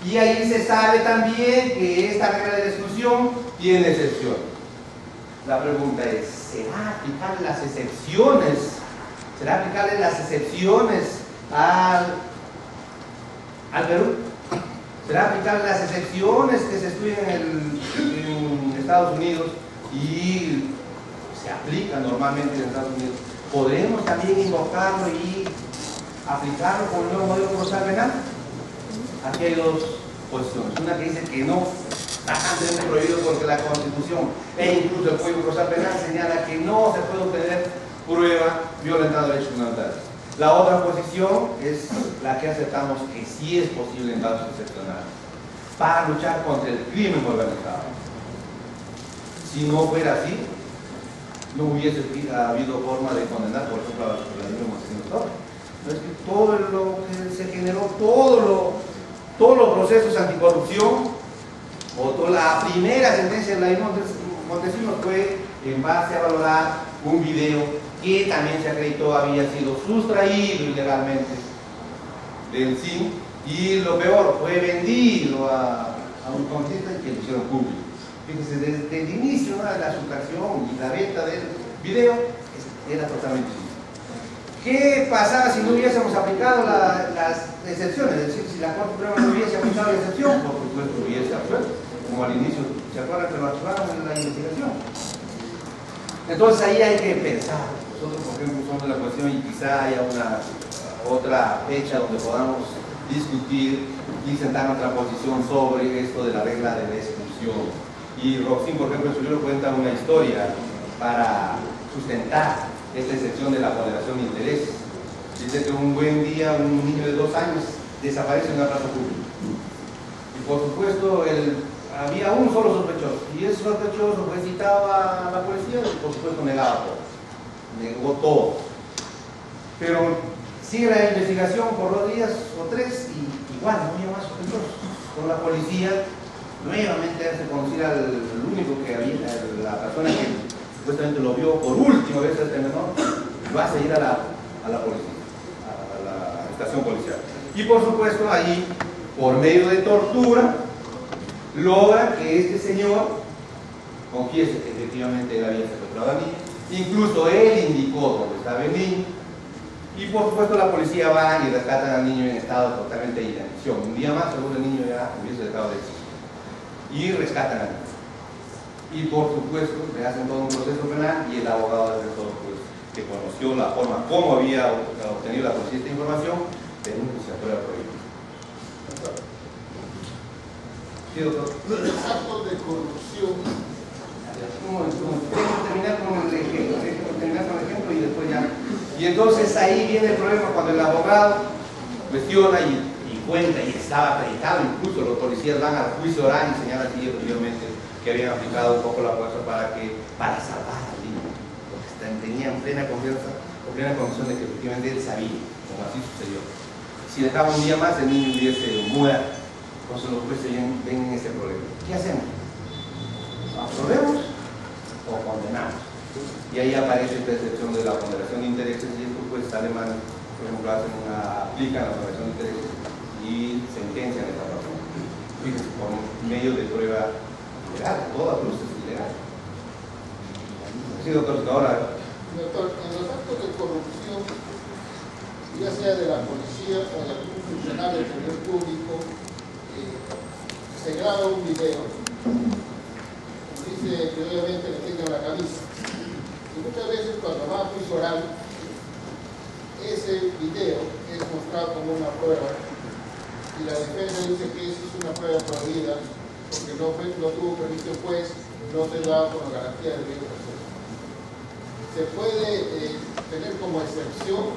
Y ahí se sabe también que esta regla de exclusión tiene excepciones. La pregunta es, ¿será aplicar las excepciones? ¿Será aplicarle las excepciones al Perú? ¿Será aplicar las excepciones que se estudian en Estados Unidos y se aplican normalmente en Estados Unidos? ¿Podremos también invocarlo y aplicarlo con el nuevo modelo procesal penal? Aquí hay dos posiciones. Una que dice que no, tajantemente prohibido porque la Constitución e incluso el Código Procesal Penal señala que no se puede obtener prueba violentando derechos fundamentales. La otra posición es la que aceptamos que sí es posible en casos excepcionales para luchar contra el crimen organizado. Si no fuera así, no hubiese habido forma de condenar, por ejemplo, a Vladimir Montesinos Torres. No es que todo lo que se generó, todos los procesos anticorrupción, o toda la primera sentencia de Vladimir Montesinos fue en base a valorar un video que también se acreditó había sido sustraído ilegalmente del CIN, y lo peor, fue vendido a un congresista y que lo hicieron público. Fíjense, desde el inicio, ¿no?, de la sustracción y la venta del video era totalmente distinto. ¿Qué pasaba si no hubiésemos aplicado las excepciones? Es decir, si la Corte Suprema no hubiese aplicado la excepción, por supuesto hubiese absuelto, como al inicio, ¿se acuerdan que lo archivaron en la investigación? Entonces ahí hay que pensar. Nosotros, por ejemplo, somos de la cuestión y quizá haya una otra fecha donde podamos discutir y sentar nuestra posición sobre esto de la regla de la exclusión. Y Roxin, por ejemplo, en su libro cuenta una historia para sustentar esta excepción de la ponderación de intereses. Dice que un buen día un niño de 2 años desaparece en una plaza pública. Y por supuesto había un solo sospechoso, y ese sospechoso fue citado a la policía y por supuesto negaba todo. Negó todo. Pero sigue la investigación por 2 días o 3 y igual no había más sospechosos. Con la policía nuevamente hace conocer al único que había, la persona que supuestamente lo vio por última vez a este menor, va a seguir a la policía, a la estación policial. Y por supuesto ahí, por medio de tortura, logra que este señor confiese que efectivamente él había secuestrado al niño. Incluso él indicó dónde estaba el niño. Y por supuesto la policía va y rescatan al niño en estado totalmente de inanición. Un día más, seguro el niño ya hubiese dejado de existir. Y rescatan al niño. Y por supuesto le hacen todo un proceso penal y el abogado del defensor, pues, que conoció la forma como había obtenido la policía esta información, denuncia por el proyecto. Sí, doctor. Los actos de corrupción. Déjenme terminar con el ejemplo y después ya. Y entonces ahí viene el problema cuando el abogado cuestiona y cuenta y estaba acreditado, incluso los policías van al juicio oral y señalan así posteriormente que habían aplicado un poco la fuerza para salvar al niño, porque tenían plena confianza o plena convicción de que efectivamente él sabía, como así sucedió. Si dejaba un día más el niño hubiese muerto. Entonces los jueces ven ese problema. ¿Qué hacemos? ¿Aprobemos o condenamos? Y ahí aparece esta excepción de la ponderación de intereses, y estos jueces alemanes, por ejemplo, aplican la ponderación de intereses y sentencian esta razón. Fíjense, por medio de prueba legal, todas luces ilegales. Sí, doctor, ahora. Doctor, en los actos de corrupción, ya sea de la policía o de algún funcionario del poder público, se graba un video, dice que obviamente le tengan la camisa, y muchas veces cuando va a juicio oral, ese video es mostrado como una prueba y la defensa dice que eso es una prueba prohibida porque no tuvo permiso el juez, no se da con la garantía del bien personal. ¿Se puede tener como excepción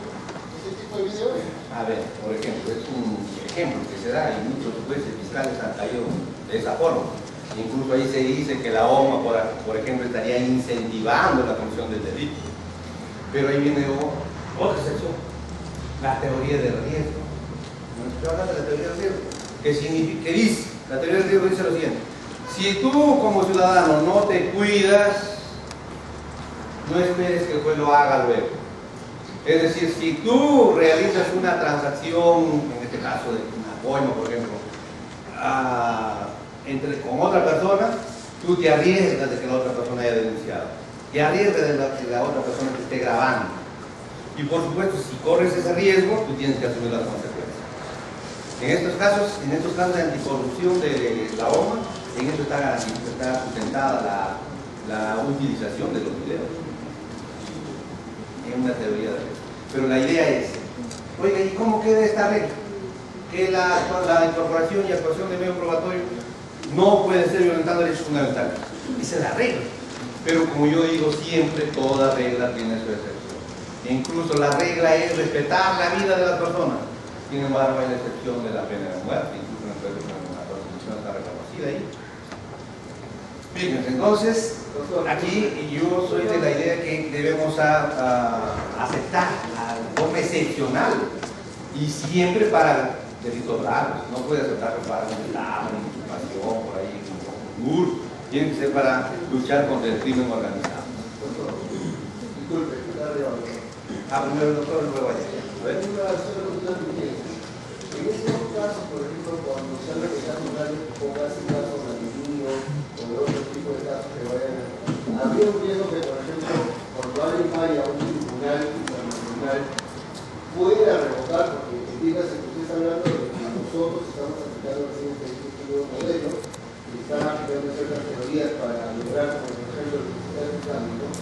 ese tipo de video? A ver, por ejemplo, es un ejemplo que se da y muchos jueces fiscales han caído de esa forma. Incluso ahí se dice que la OMA, por ejemplo, estaría incentivando la comisión del delito. Pero ahí viene otra excepción, la teoría del riesgo. ¿No se habla de la teoría del riesgo? ¿Qué dice? La teoría del riesgo dice lo siguiente: si tú como ciudadano no te cuidas, no esperes que el juez lo haga luego. Es decir, si tú realizas una transacción, en este caso de una coima, por ejemplo, con otra persona, tú te arriesgas de que la otra persona haya denunciado, te arriesgas de que la otra persona te esté grabando. Y por supuesto, si corres ese riesgo, tú tienes que asumir las consecuencias. En estos casos de anticorrupción de la OMA, en eso está sustentada la utilización de los videos. En una teoría de eso. Pero la idea es, oiga, ¿y cómo queda esta regla? Que la incorporación y actuación de medio probatorio no puede ser violentando derechos fundamentales. Esa es la regla. Pero como yo digo siempre, toda regla tiene su excepción. E incluso la regla es respetar la vida de las personas. Sin embargo, hay la excepción de la pena de muerte, incluso en la Constitución está reconocida ahí. Fíjense, entonces, aquí yo soy de la idea que debemos aceptar la forma excepcional y siempre para delitos graves. No puede aceptarlo para un delito, una usurpación, por ahí, un hurto. Tiene que ser para luchar contra el crimen organizado. Disculpe, Primero el doctor, luego allá. En estos casos, por ejemplo, cuando se han realizado daños, como hace casos de aluminio o de otro tipo de casos que vayan, habría un riesgo que, por ejemplo, cuando alguien vaya a un tribunal internacional, pueda revocar, porque fíjate que usted está hablando de que nosotros estamos aplicando el modelo y están aplicando ciertas teorías para lograr, por ejemplo, el resultado del cambio.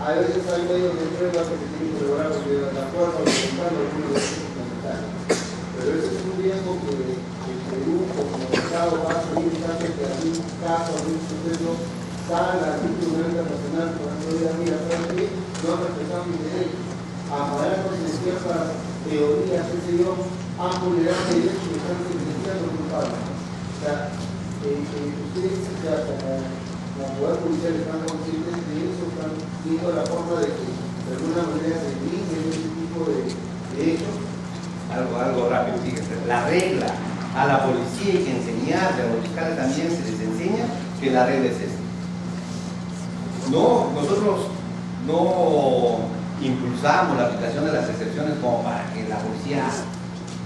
A veces hay medios de prueba que se tienen que lograr porque la forma de lograr los medios es fundamental. Pero ese es un riesgo que el Perú, como Estado, va a seguir tanto que algún caso, algún suceso, salga a un tribunal internacional por la teoría, mira, ¿sabes qué? No han respetado mis derechos. Amparándose de ciertas teorías, qué sé yo, han vulnerado derechos que están sentenciando culpables. O sea, ustedes, como poder policial, están conscientes de eso, están viendo la forma de que de alguna manera se eliminen ese tipo de hechos. Algo rápido, fíjense. La regla a la policía hay que enseñarle, a los fiscales también se les enseña que la regla es esta. No, nosotros no impulsamos la aplicación de las excepciones como para que la policía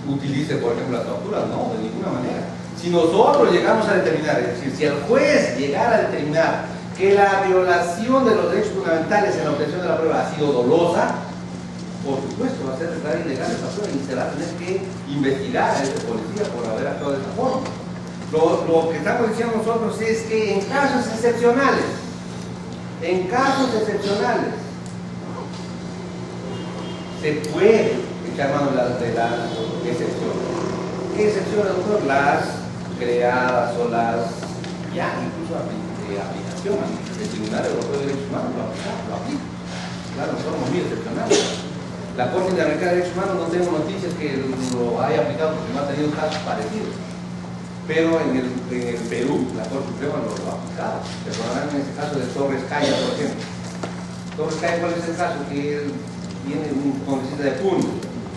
utilice, por ejemplo, las torturas, no, de ninguna manera. Si nosotros llegamos a determinar, es decir, si el juez llegara a determinar que la violación de los derechos fundamentales en la obtención de la prueba ha sido dolosa, por supuesto va a ser declarada ilegal esa prueba y se va a tener que investigar a ese policía por haber actuado de esa forma. Lo que estamos diciendo nosotros es que en casos excepcionales, se puede echar mano de las excepciones. ¿Qué excepciones, doctor? Las creadas o las ya incluso de aplicación. El Tribunal Europeo de Derechos Humanos lo aplica. Claro, somos muy excepcionales. La Corte Interamericana de Derechos Humanos no tengo noticias que lo haya aplicado porque no ha tenido casos parecidos. Pero en el Perú, la Corte Suprema lo ha aplicado. Recordarán en este caso de Torres Calla, por ejemplo. Torres Calla, ¿cuál es el caso? Que él tiene un congresista de Puno.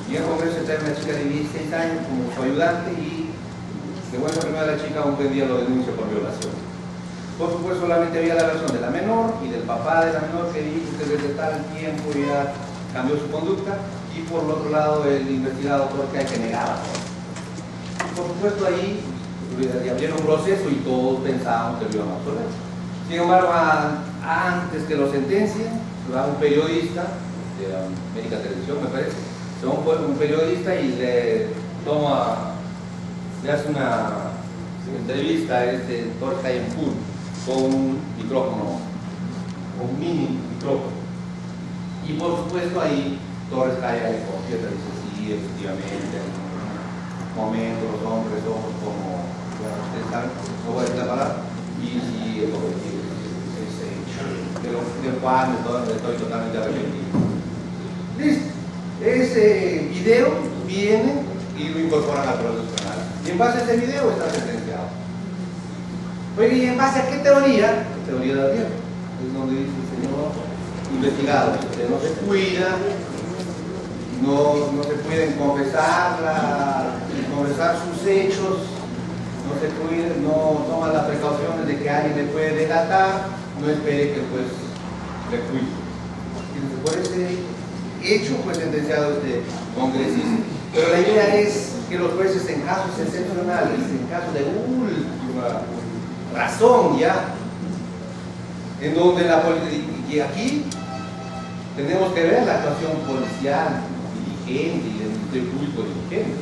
Y en el Congreso trae una chica de 16 años como su ayudante y de buena primera la chica un buen día lo denuncia por violación. Por supuesto, solamente había la versión de la menor y del papá de la menor que dijo que desde tal tiempo ya cambió su conducta, y por el otro lado el investigado Torque que negaba. Por supuesto, ahí abrieron un proceso y todos pensábamos que lo iban a absolver. Sin embargo, antes que lo sentencien, un periodista de América Televisión, me parece, un periodista y le hace una entrevista a este Torres Calla en Puno con un micrófono, un mini micrófono. Y por supuesto ahí Torres Calla le confiesa, dice sí, efectivamente, en un momento los hombres somos como, bueno, ustedes saben, no voy a decir la palabra, y sí, el objetivo es del cual estoy totalmente arrepentido. Listo. Ese video viene y lo incorporan al proceso penal. Y en base a ese video está sentenciado. Oye, ¿y en base a qué teoría? La teoría del tiempo. Es donde dice el señor investigado, usted no se cuida, no se pueden confesar sus hechos, no se cuida, no toman las precauciones de que alguien le puede delatar, no espere que el juez le cuide. Por hecho fue sentenciado este congresista. Pero la idea es que los jueces en casos excepcionales, en casos de última razón ya, en donde la policía, y aquí tenemos que ver la actuación policial diligente y del Ministerio Público diligente,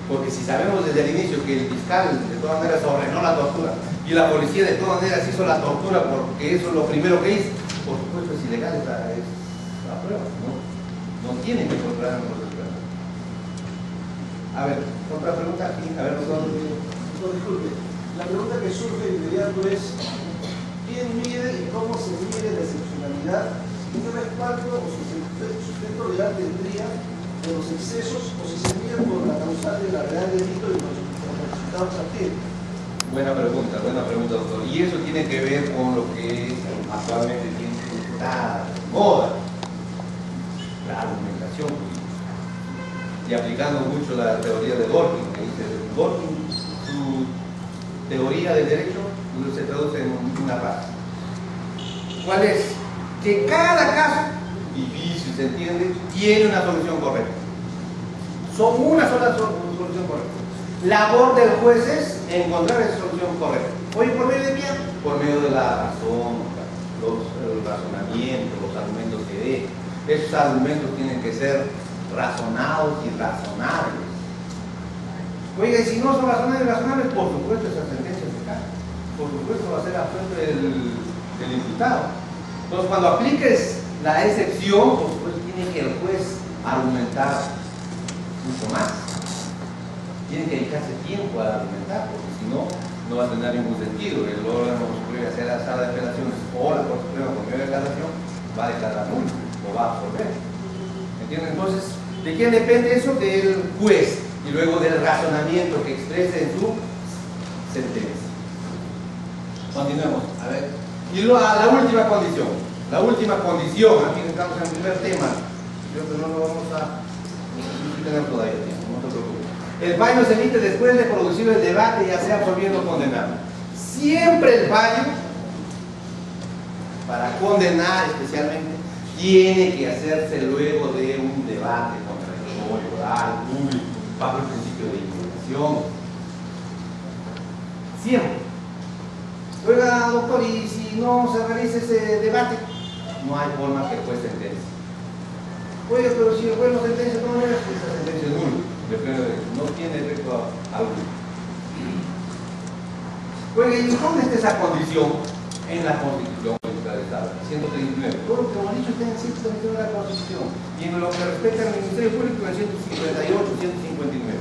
porque si sabemos desde el inicio que el fiscal de todas maneras ordenó la tortura y la policía de todas maneras hizo la tortura porque eso es lo primero que hizo, por supuesto es ilegal esta es la prueba, no tienen que torturar en el proceso penal. A ver, otra pregunta aquí, a ver, No, disculpe, la pregunta que surge de inmediato es ¿quién mide y cómo se mide la excepcionalidad? ¿Qué respaldo o sustento legal tendría de los excesos o si se mide por la causal de la real delito y los resultados que obtiene? buena pregunta, doctor. Y eso tiene que ver con lo que actualmente está de moda, la argumentación política. Y aplicando mucho la teoría de Dworkin, que dice Dworkin, su teoría del derecho se traduce en una frase. ¿Cuál es? Que cada caso, difícil se entiende, tiene una solución correcta. Son una sola solución correcta. Labor del juez es encontrar esa solución correcta. Oye, ¿por medio de quién? Por medio de la razón, el razonamiento, los argumentos que dé. Esos argumentos tienen que ser razonados y razonables. Oiga, y si no son razonables y razonables, por supuesto esa sentencia se cae. Por supuesto va a ser a frente del imputado. Entonces, cuando apliques la excepción, por supuesto tiene que el juez argumentar mucho más. Tiene que dedicarse tiempo a argumentar, porque si no, no va a tener ningún sentido. El órgano superior, sea la sala de apelaciones o la Corte Suprema por medio de declaración, va a declarar nulo, lo va a absorber. ¿Entienden? Entonces, ¿de quién depende eso? Del juez y luego del razonamiento que exprese en su sentencia. Continuemos. A ver. Y la última condición. La última condición, aquí estamos en el primer tema. Creo que no lo vamos a tener todavía tiempo, no te preocupes. El fallo se emite después de producir el debate, ya sea absolviendo o condenando. Siempre el fallo, para condenar especialmente, tiene que hacerse luego de un debate contradictorio, oral, público, bajo el principio de impugnación. Siempre. Oiga, doctor, y si no se realiza ese debate, no hay forma que el juez sentencie. Oiga, pero si el juez no sentencia, ¿cómo no es? Esa sentencia es nula. No tiene efecto alguno. Oiga, ¿y dónde está esa condición? En la Constitución del Estado, 139. Todo lo que hemos dicho está en 139 de la Constitución. Y en lo que respecta al Ministerio Público, en 158, 159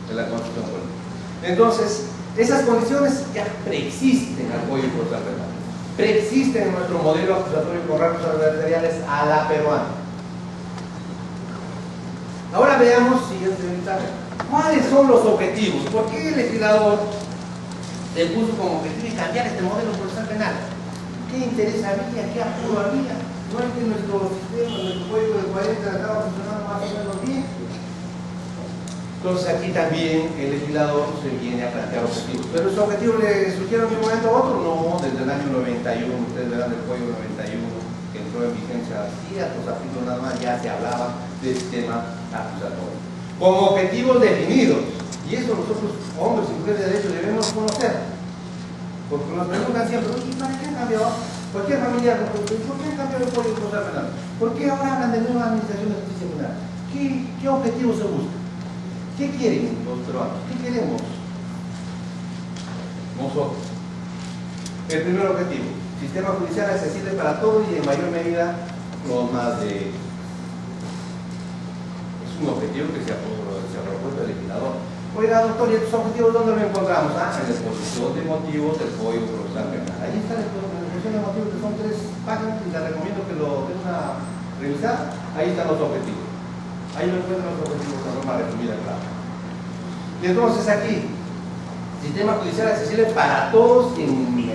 de la Constitución Política. Entonces, esas condiciones ya preexisten al Código Procesal Penal. Preexisten en nuestro modelo acusatorio con rasgos adversariales a la peruana. Ahora veamos, siguiente ventana, ¿cuáles son los objetivos? ¿Por qué el legislador le puso como objetivo cambiar este modelo procesal penal? ¿Qué interés había? ¿Qué apuro había? ¿No es que nuestro sistema, nuestro código de 40 estaba funcionando más o menos bien? Entonces aquí también el legislador se viene a plantear objetivos. ¿Pero esos objetivos le surgieron de un momento a otro? No, desde el año 91, ustedes verán del código 91, que entró en vigencia ciertos artículos nada más, ya se hablaba del sistema acusatorio. Con objetivos definidos. Y eso nosotros, hombres y mujeres de derecho, debemos conocer. Porque nos preguntan siempre, ¿y para qué han cambiado? Cualquier familiar, ¿por qué han cambiado el Código Procesal Penal? ¿Por qué ahora hablan de nueva administración de justicia penal? ¿Qué objetivos se buscan? ¿Qué quieren los peruanos? ¿Qué queremos nosotros? El primer objetivo, sistema judicial accesible para todos y en mayor medida los más de... Es un objetivo que se ha propuesto el legislador. Oiga, doctor, ¿y estos objetivos dónde lo encontramos? En la exposición de motivos del Código Procesal Penal. Ahí está la exposición de motivos, que son 3 páginas, y les recomiendo que lo den una revisada. Ahí están los objetivos. Ahí lo encuentran los objetivos de forma resumida, claro. Y entonces aquí, sistema judicial accesible para todos y en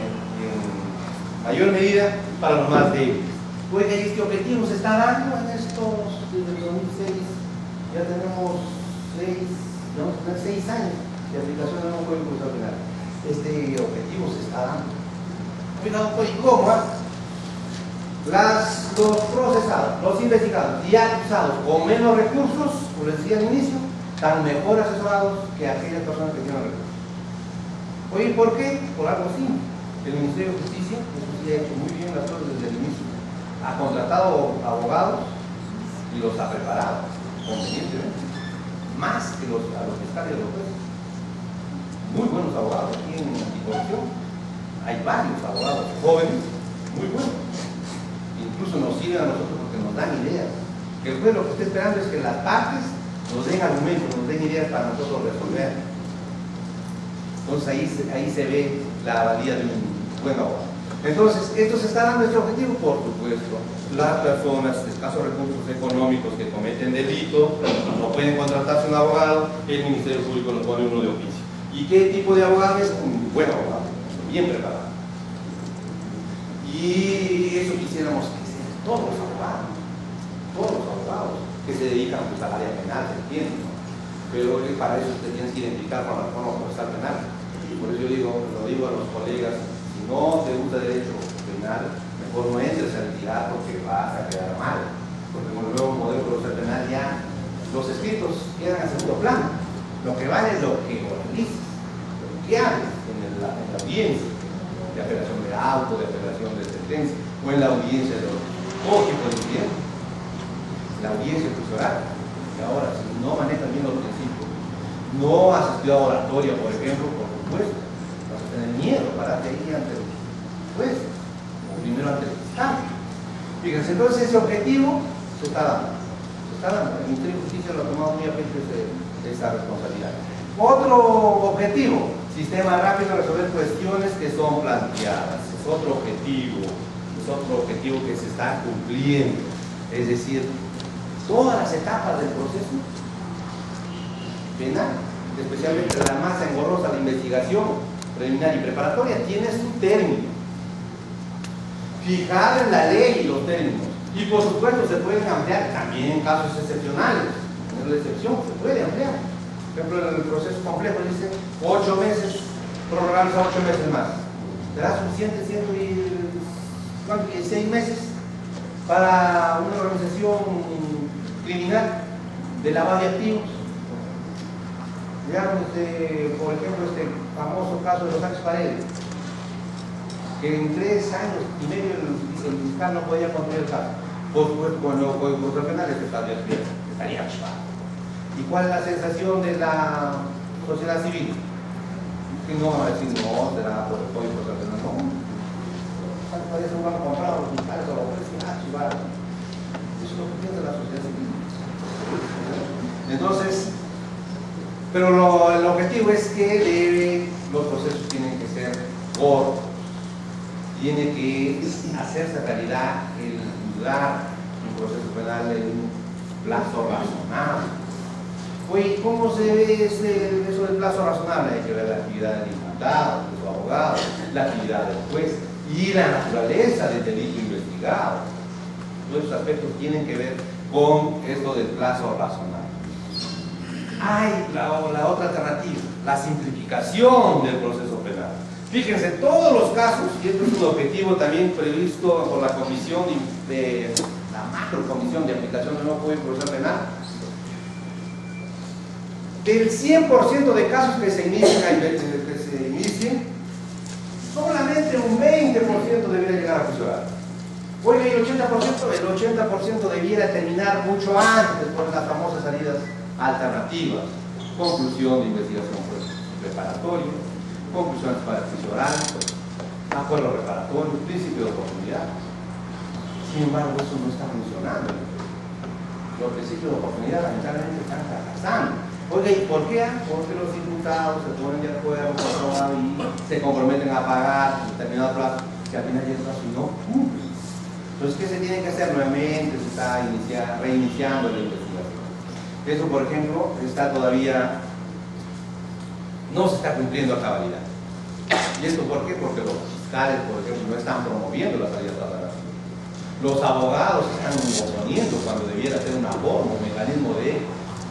mayor medida para los más débiles. Oiga, ¿y este objetivo se está dando en estos, desde el 2006? Ya tenemos 6 años de aplicación del nuevo Código Procesal Penal. Este objetivo se está dando. Oiga, doctor, ¿y cómo? Los procesados, los investigados y acusados con menos recursos, como les decía al inicio, están mejor asesorados que aquellas personas que tienen recursos. Oye, ¿por qué? Por algo simple. El Ministerio de Justicia, eso sí ha hecho muy bien las cosas desde el inicio. Ha contratado abogados y los ha preparado convenientemente, más que a los fiscales de los jueces. Muy buenos abogados aquí en anticorrupción. Hay varios abogados jóvenes, muy buenos. Incluso nos siguen a nosotros porque nos dan ideas. Que el juez lo que está esperando es que las partes nos den argumentos, nos den ideas para nosotros resolver. Entonces ahí se ve la valía de un buen abogado. Entonces, esto se está dando este objetivo, por supuesto. Las personas de escasos recursos económicos que cometen delito no pueden contratarse un abogado, el Ministerio Público nos pone uno de oficio. ¿Y qué tipo de abogado es? Un buen abogado, bien preparado. Y eso quisiéramos que sean todos los abogados que se dedican pues, al área penal, se entiende, ¿no? Pero para eso usted tiene que identificar con la reforma procesal penal. Por eso yo lo digo a los colegas, si no te gusta derecho penal, mejor no entres a litigar porque vas a quedar mal. Porque con el nuevo modelo procesal penal ya los escritos quedan en segundo plano. Lo que vale es lo que oralices, lo que hables en la audiencia de apelación de auto, de apelación de sentencia, o en la audiencia de todo tipo de audiencia, la audiencia judicial. Y ahora, si no manejas bien los principios, no has estudiado oratoria, por ejemplo, por supuesto, vas a tener miedo para ahí ante el juez, o primero ante el fiscal. Fíjense, entonces ese objetivo se está dando. El Ministerio de Justicia lo ha tomado muy a pecho esa responsabilidad. Otro objetivo, sistema rápido de resolver cuestiones que son planteadas. Es otro objetivo que se está cumpliendo. Es decir, todas las etapas del proceso penal, especialmente la más engorrosa de investigación preliminar y preparatoria, tiene su término. Fijar en la ley los términos. Y por supuesto se pueden ampliar también en casos excepcionales. En la excepción se puede ampliar. Por ejemplo, en el proceso complejo dice 8 meses, prorrogarlos a 8 meses más. ¿Será suficiente 6 meses para una organización criminal de lavado de activos? Digamos, por ejemplo, este famoso caso de los Sánchez Paredes, que en 3 años y medio el fiscal no podía construir el caso. Por supuesto, con el nuevo Código Procesal Penal estaría archivado. ¿Y cuál es la sensación de la sociedad civil? Que no va a decir, no, será por el Código Procesal Penal, no. Sánchez Paredes no van a comprar a los fiscales o los jueces archivados. Eso es lo que piensa la sociedad civil. Entonces, pero el objetivo es que los procesos tienen que ser cortos. Tiene que hacerse realidad el juzgar un proceso penal en un plazo razonable. Oye, ¿cómo se ve eso del plazo razonable? Hay que ver la actividad del imputado, de su abogado, la actividad del juez y la naturaleza del delito investigado. Todos esos aspectos tienen que ver con esto del plazo razonable. Hay la otra alternativa, la simplificación del proceso penal. Fíjense, todos los casos, y esto es un objetivo también previsto por la comisión de la macrocomisión de aplicación del nuevo Código Procesal Penal, del 100% de casos que se inicien, solamente un 20% debería llegar a funcionar. Oiga, y el 80% debiera terminar mucho antes por las famosas salidas alternativas, conclusión de investigación preparatoria, conclusiones para el juicio oral, acuerdo reparatorio, principio de oportunidad. Sin embargo, eso no está funcionando. Los principios de oportunidad lamentablemente están fracasando. Oiga, ¿y por qué? Porque los imputados se ponen de acuerdo y se comprometen a pagar un determinado plazo, que al final ya el plazo no cumple. Entonces, ¿qué se tiene que hacer? Nuevamente se está reiniciando la investigación. Eso, por ejemplo, está todavía, no se está cumpliendo a cabalidad. ¿Y esto por qué? Porque los fiscales, por ejemplo, no están promoviendo las salidas alternativas. Los abogados están oponiendo cuando debiera ser una forma, un mecanismo de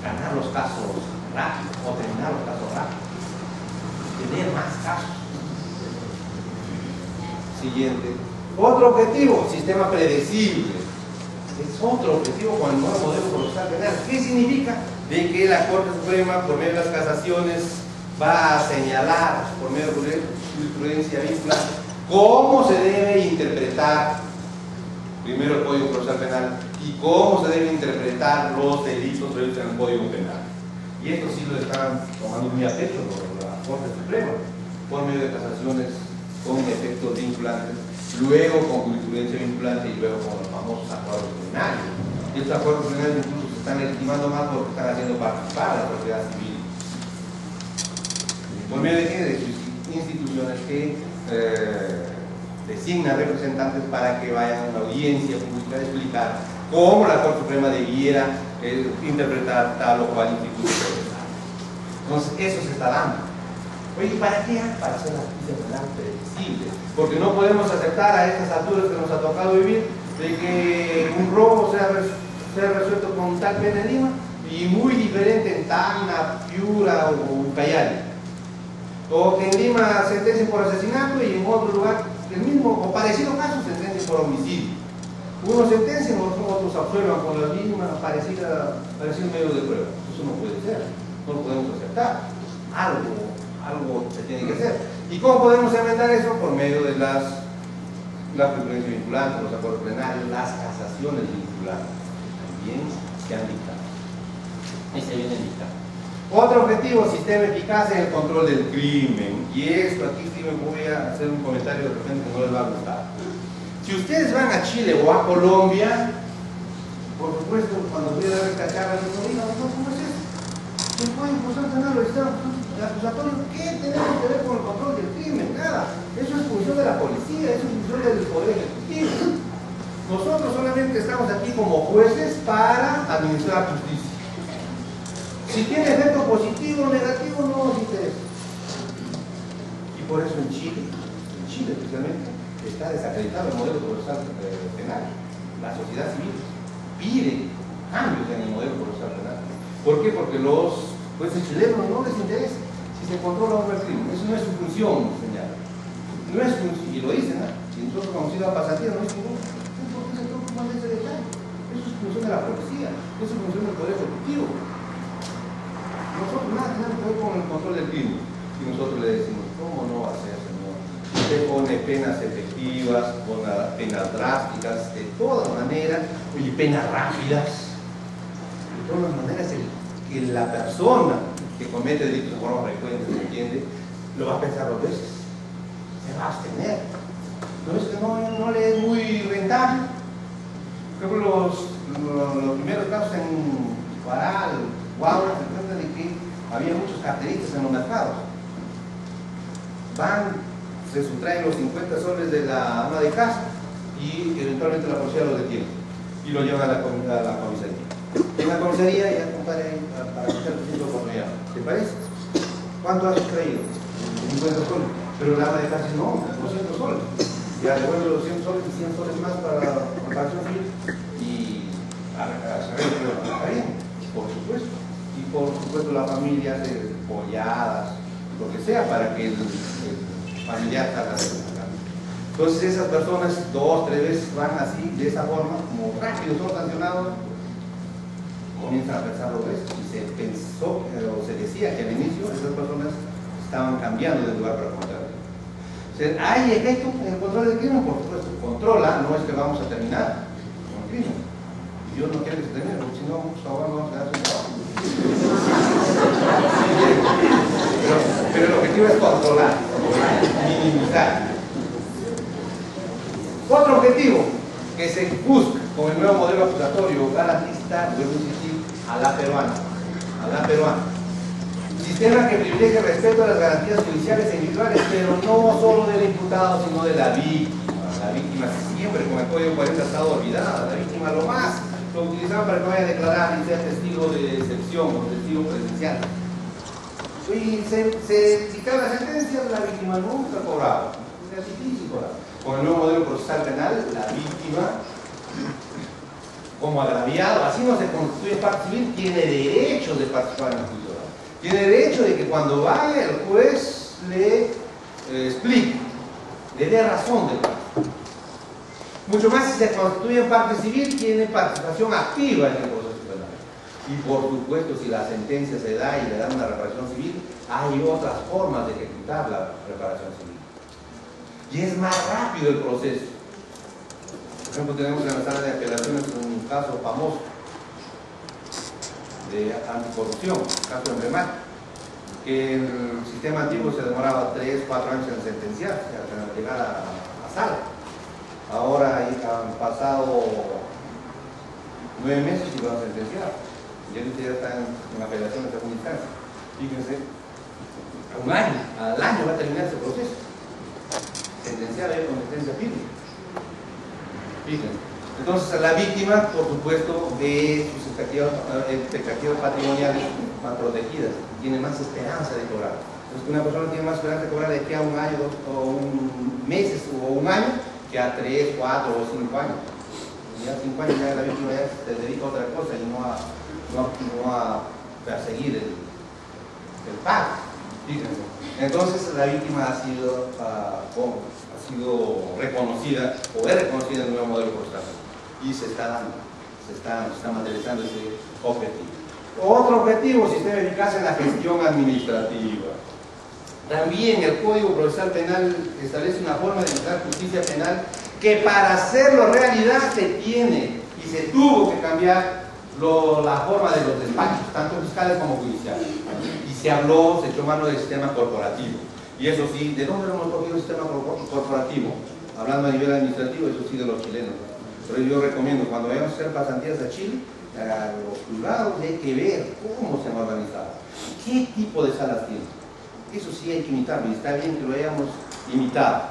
ganar los casos rápidos o terminar los casos rápidos. Tener más casos. Siguiente. Otro objetivo, sistema predecible. Es otro objetivo con el nuevo modelo procesal penal. ¿Qué significa? De que la Corte Suprema, por medio de las casaciones, va a señalar, por medio de jurisprudencia vinculante, cómo se debe interpretar primero el Código Procesal Penal y cómo se deben interpretar los delitos previstos en el Código Penal. Y esto sí lo están tomando muy a pecho la Corte Suprema, por medio de casaciones con efectos vinculantes, luego con jurisprudencia vinculante y luego con los famosos acuerdos plenarios. Y estos acuerdos plenarios incluso se están legitimando más porque están haciendo participar a la sociedad civil. ¿Por medio de qué? De sus instituciones que designan representantes para que vayan a una audiencia pública a explicar cómo la Corte Suprema debiera interpretar tal o cual institución. Entonces, eso se está dando. Oye, ¿para qué? Para hacer la justicia penal predecible. Porque no podemos aceptar a estas alturas que nos ha tocado vivir de que un robo sea resuelto con tal pena en Lima y muy diferente en Tacna, Piura o Ucayali. O que en Lima sentencien por asesinato y en otro lugar el mismo o parecido caso sentencien por homicidio. Unos sentencian, otros absuelvan con la misma parecido medio de prueba. Eso no puede ser, no lo podemos aceptar. Algo se tiene que hacer. ¿Y cómo podemos enmendar eso? Por medio de la jurisprudencia vinculante, los acuerdos plenarios, las casaciones vinculantes, también se han dictado. Y se vienen dictando. Otro objetivo, sistema eficaz en el control del crimen. Y esto aquí sí me voy a hacer un comentario de repente que no les va a gustar. Si ustedes van a Chile o a Colombia, por supuesto, cuando voy a dar esta charla, digo, ¿cómo es eso? ¿Qué pueden procesar penal o Estado acusatorio? ¿Qué tenemos que ver con el control del crimen? Nada. Eso es función de la policía, eso es función del Poder Ejecutivo. Nosotros solamente estamos aquí como jueces para administrar justicia. Si tiene efecto positivo o negativo, no nos interesa. Y por eso en Chile especialmente, está desacreditado el modelo procesal penal. La sociedad civil pide cambios en el modelo procesal penal. ¿Por qué? Porque los jueces chilenos no les interesa si se controla o no el crimen. Eso no es su función, señala. No es función, y lo dicen, ¿no? Y nosotros como ciudad pasantía no dicen, ¿por qué se preocupan de ese detalle? Eso es función de la policía, eso es función del Poder Ejecutivo. Nosotros nada tenemos que ver con el control del crimen. Y nosotros le decimos, ¿cómo no va a ser, señor? Usted pone penas efectivas, pone penas drásticas, de todas maneras, y penas rápidas. De todas maneras, que la persona que comete delitos de forma frecuente, ¿se entiende? Lo va a pensar dos veces. Se va a abstener. No es que no le es muy rentable. Por ejemplo, los primeros casos en Guaral, Guau, se trata de que había muchos carteristas en los mercados. Se sustraen los 50 soles de la ama de casa y eventualmente la policía los detiene y lo llevan a la comisaría. En la comisaría ya compadre para quitar el título por medio. ¿Te parece? ¿Cuánto has sustraído? 50 soles. Pero la ama de casa dice, no, 200 soles. Ya devuelve los 200 soles y 100 soles más para la reparación civil y a saber el problema. Está bien, por supuesto. Y por supuesto la familia hace polladas, lo que sea, para que el familiar salga de la casa. Entonces esas personas 2 o 3 veces van así, de esa forma, como rápido son sancionados, comienzan a pensar dos veces. Y se pensó, o se decía que al inicio esas personas estaban cambiando de lugar para contar. O sea, ¿hay efecto en el control del crimen? Por supuesto, controla, no es que vamos a terminar con el crimen. Y Dios no quiere que se termine, porque si no, muchos abogados vamos a quedar sin trabajo. Pero el objetivo es controlar, minimizar. Otro objetivo que se busca con el nuevo modelo acusatorio garantista, vuelvo a insistir, a la peruana. Sistema que privilegia el respeto a las garantías judiciales e individuales, pero no solo del imputado, sino de la víctima. La víctima siempre con el Código 40 ha estado olvidada. La víctima lo más lo utilizaban para que vaya a declarar y sea testigo de excepción o testigo presencial. Y se dictaba la sentencia, la víctima nunca cobraba. Era difícil cobrar. Con el nuevo modelo procesal penal, la víctima, como agraviado, así no se constituye parte civil, tiene derecho de participar en el juicio oral. Tiene derecho de que cuando vaya el juez le explique, le dé razón del caso. Mucho más si se constituye en parte civil, tiene participación activa en el proceso penal. Y por supuesto, si la sentencia se da y le dan una reparación civil, hay otras formas de ejecutar la reparación civil. Y es más rápido el proceso. Por ejemplo, tenemos en la sala de apelaciones un caso famoso de anticorrupción, caso de Emblemac, que en el sistema antiguo se demoraba 3, 4 años en sentenciar, en llegar a sala. Ahora han pasado 9 meses y lo han sentenciado. Y ahorita ya están en apelación en segunda instancia. Fíjense, un año, al año va a terminar ese proceso. Sentenciar con sentencia firme. Fíjense. Entonces, la víctima, por supuesto, ve sus expectativas patrimoniales más protegidas, tiene más esperanza de cobrar. Entonces, una persona tiene más esperanza de cobrar de aquí a un año, meses o un año, que a 3, 4 o 5 años. Y ya 5 años ya la víctima ya se dedica a otra cosa y no a perseguir el pago. Fíjense. Entonces, la víctima ha sido reconocida o es reconocida en el nuevo modelo procesal y se está dando, se está materializando ese objetivo. Otro objetivo, sistema eficaz en la gestión administrativa. También el Código Procesal Penal establece una forma de administrar justicia penal que para hacerlo realidad se tiene y se tuvo que cambiar la forma de los despachos, tanto fiscales como judiciales. Y se echó mano del sistema corporativo. Y eso sí, ¿de dónde hemos cogido el sistema corporativo? Hablando a nivel administrativo, eso sí de los chilenos. Pero yo recomiendo, cuando vayamos a hacer pasantías a Chile, a los juzgados hay que ver cómo se han organizado, qué tipo de salas tienen. Eso sí hay que imitarlo y está bien que lo hayamos imitado,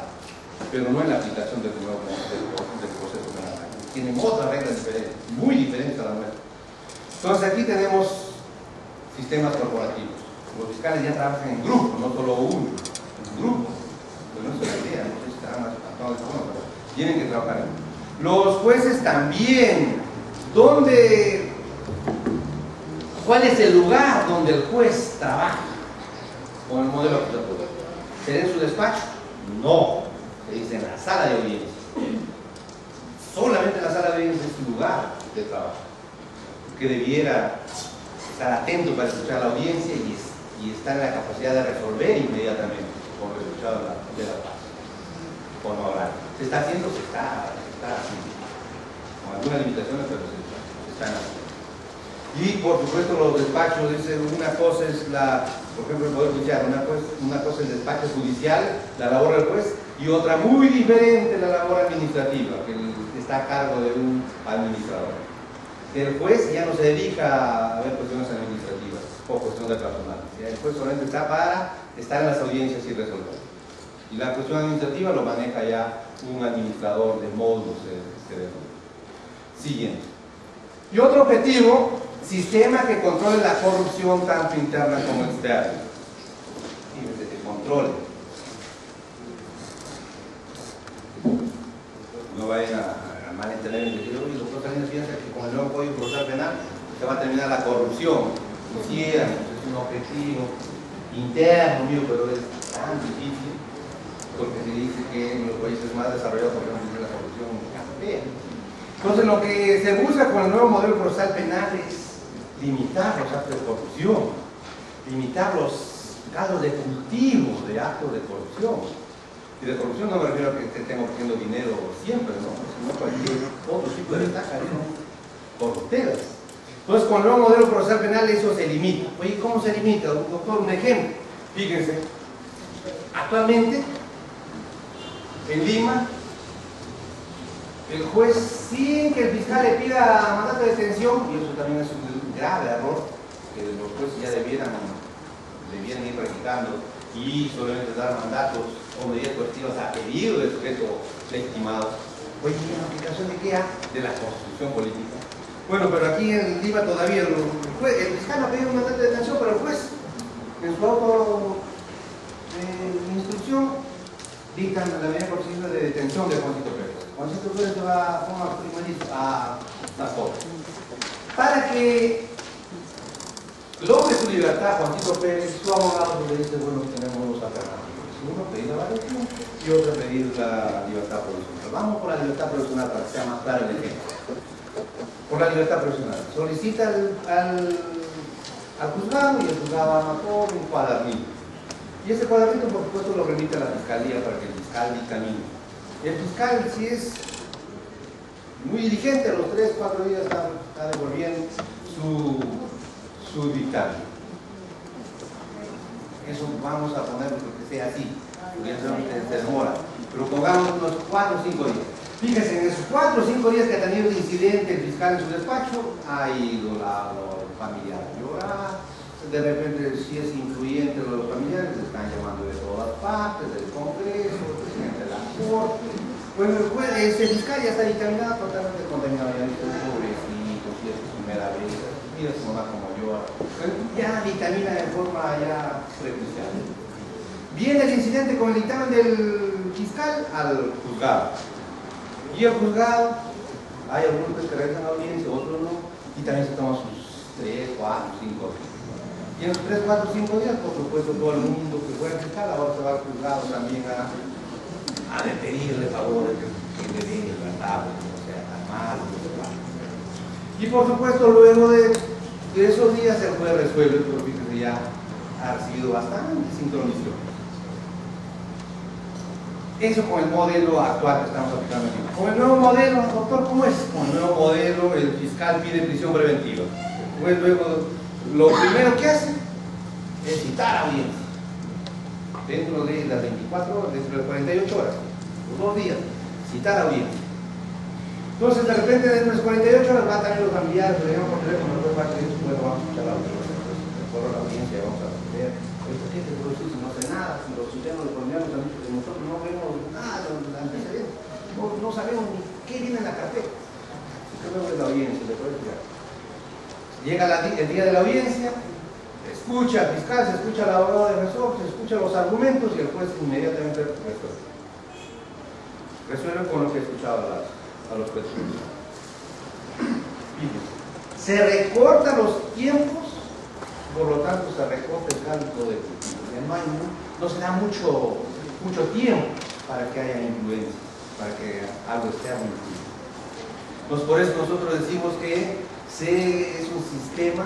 pero no en la aplicación del proceso penal. Tienen otras reglas diferentes, muy diferentes a la nuestra. Entonces aquí tenemos sistemas corporativos. Los fiscales ya trabajan en grupo, no solo uno, en grupo. Pues no es la idea, no sé si estarán más actuados o no, pero tienen que trabajar en grupo. Los jueces también. ¿Cuál es el lugar donde el juez trabaja con el modelo acusatorio? ¿Será en su despacho? No, se dice en la sala de audiencias. Solamente la sala de audiencias es su lugar de trabajo, que debiera estar atento para escuchar la audiencia y estar en la capacidad de resolver inmediatamente con el resultado de la paz, con oral. ¿Se está haciendo? Se está haciendo, con algunas limitaciones, pero se están haciendo. Y por supuesto los despachos, una cosa es por ejemplo, el Poder Judicial, una cosa es el despacho judicial, la labor del juez, y otra muy diferente, la labor administrativa, que está a cargo de un administrador. El juez ya no se dedica a ver cuestiones administrativas o cuestiones de personal. El juez solamente está para estar en las audiencias y resolver. Y la cuestión administrativa lo maneja ya un administrador de módulos. Siguiente. Y otro objetivo, sistema que controle la corrupción tanto interna como externa. Fíjense, que controle. No vayan a malentender el sentido, y los doctores también piensan que con el nuevo Código Procesal Penal se va a terminar la corrupción. Quisieran, es un objetivo interno mío, pero es tan difícil, porque se dice que en los países más desarrollados, por ejemplo, la corrupción campea. Entonces, lo que se busca con el nuevo modelo procesal penal es limitar los actos de corrupción, limitar los casos de cultivo de actos de corrupción. Y de corrupción no me refiero a que estén obteniendo dinero siempre, ¿no? Sino cualquier otro tipo de ventaja, son corruptelas. Entonces, con el nuevo modelo procesal penal eso se limita. Oye, ¿cómo se limita? Doctor, un ejemplo. Fíjense, actualmente en Lima, el juez, sin que el fiscal le pida mandato de detención, y eso también es un grave error, que los jueces ya debieran ir practicando y solamente dar mandatos o medidas coercitivas a pedido del sujeto legitimado. Oye, ¿en aplicación de qué? De la Constitución política. Bueno, pero aquí en Lima todavía el fiscal no ha pedido un mandato de detención, pero el juez, en su auto instrucción, dictan la medida coercitiva de detención de Juancito Pérez. Juancito Pérez se va a forma primarista a la corte. Para que logre su libertad, Juancito Pérez, su abogado le dice, bueno, tenemos dos alternativas. Uno, pedir la variación y otro, pedir la libertad provisional. Vamos por la libertad profesional para que sea más claro el ejemplo. Por la libertad profesional. Solicita al juzgado y el juzgado arma todo un cuadernito. Y ese cuadernito, por supuesto, lo remite a la fiscalía para que el fiscal dictamine. El fiscal, si es muy diligente, a los 3 o 4 días está devolviendo su dictamen. Eso vamos a ponerlo porque sea así, porque ya sabemos que se demora. Pero pongamos unos 4 o 5 días. Fíjense, en esos 4 o 5 días que ha tenido el incidente el fiscal en su despacho, ha ido los familiares a llorar. De repente, si es influyente los familiares, se están llamando de todas partes, del Congreso, del presidente de la Corte. Bueno, ese fiscal ya está dictaminado, totalmente condenado. Ya dice, pobrecito, si es su primera vez, mira su mamá como llora. Ya dictamina de forma ya prejudicial. Viene el incidente con el dictamen del fiscal al juzgado. Y el juzgado, hay algunos que regresan a la audiencia, otros no, y también se toman sus 3, 4, 5 días. Y en los 3, 4, 5 días, por supuesto, todo el mundo que fue al fiscal ahora se va al juzgado también a pedirle favores que le den el tratado, o sea, tan mal, y por supuesto, luego de esos días el juez resuelve, pero fíjense, ya ha recibido bastante sincronización. Eso con el modelo actual que estamos aplicando aquí. Con el nuevo modelo, doctor, ¿cómo es? Con el nuevo modelo, el fiscal pide prisión preventiva. Pues luego, lo primero que hace es citar a audiencia. Dentro de las 24 horas, dentro de 48 horas, los 2 días, citar a audiencia. Entonces, de repente, dentro de las 48 horas va a tener los familiares, le llaman por teléfono, no va a decir, bueno, vamos a escuchar la audiencia. Recuerdo la audiencia, vamos a ver. ¿Por qué te puedo decir si no sé nada? Si los chilenos, los colombianos, nosotros no vemos nada, no sabemos ni qué viene en la carpeta. ¿Qué vemos de la audiencia? ¿Le puedo explicar? Llega el día de la audiencia, escucha al fiscal, se escucha al abogado defensor, se escucha los argumentos y el juez inmediatamente resuelve. Resuelve con lo que he escuchado a los jueces. Se recortan los tiempos, por lo tanto se recorta el cálculo de cultivo. No se da mucho tiempo para que haya influencia, para que algo externo influya. Entonces, por eso nosotros decimos que es un sistema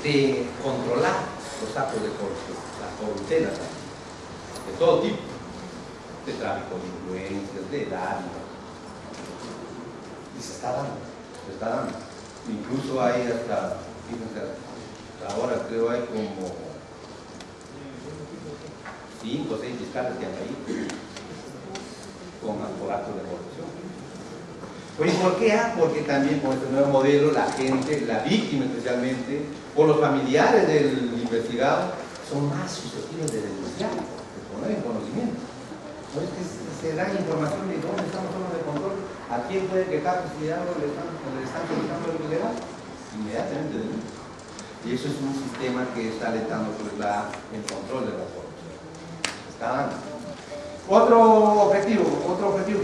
de controlar los actos de corrupción, las corruptelas, de todo tipo, de tráfico de influencias, de dádivas. Y se está dando. Incluso hay hasta, fíjense, ahora creo hay como 5 o 6 fiscales que han caído por actos de corrupción. Oye, ¿por qué? Porque también con este nuevo modelo la gente, la víctima especialmente, o los familiares del investigado, son más susceptibles de denunciar, de poner en conocimiento. No es que se da información de dónde están los órganos de control, a quién puede quejarse si algo le están solicitando el ilegal, inmediatamente denuncia. Y eso es un sistema que está alentando pues, el control de la corrupción. Está dando. Otro objetivo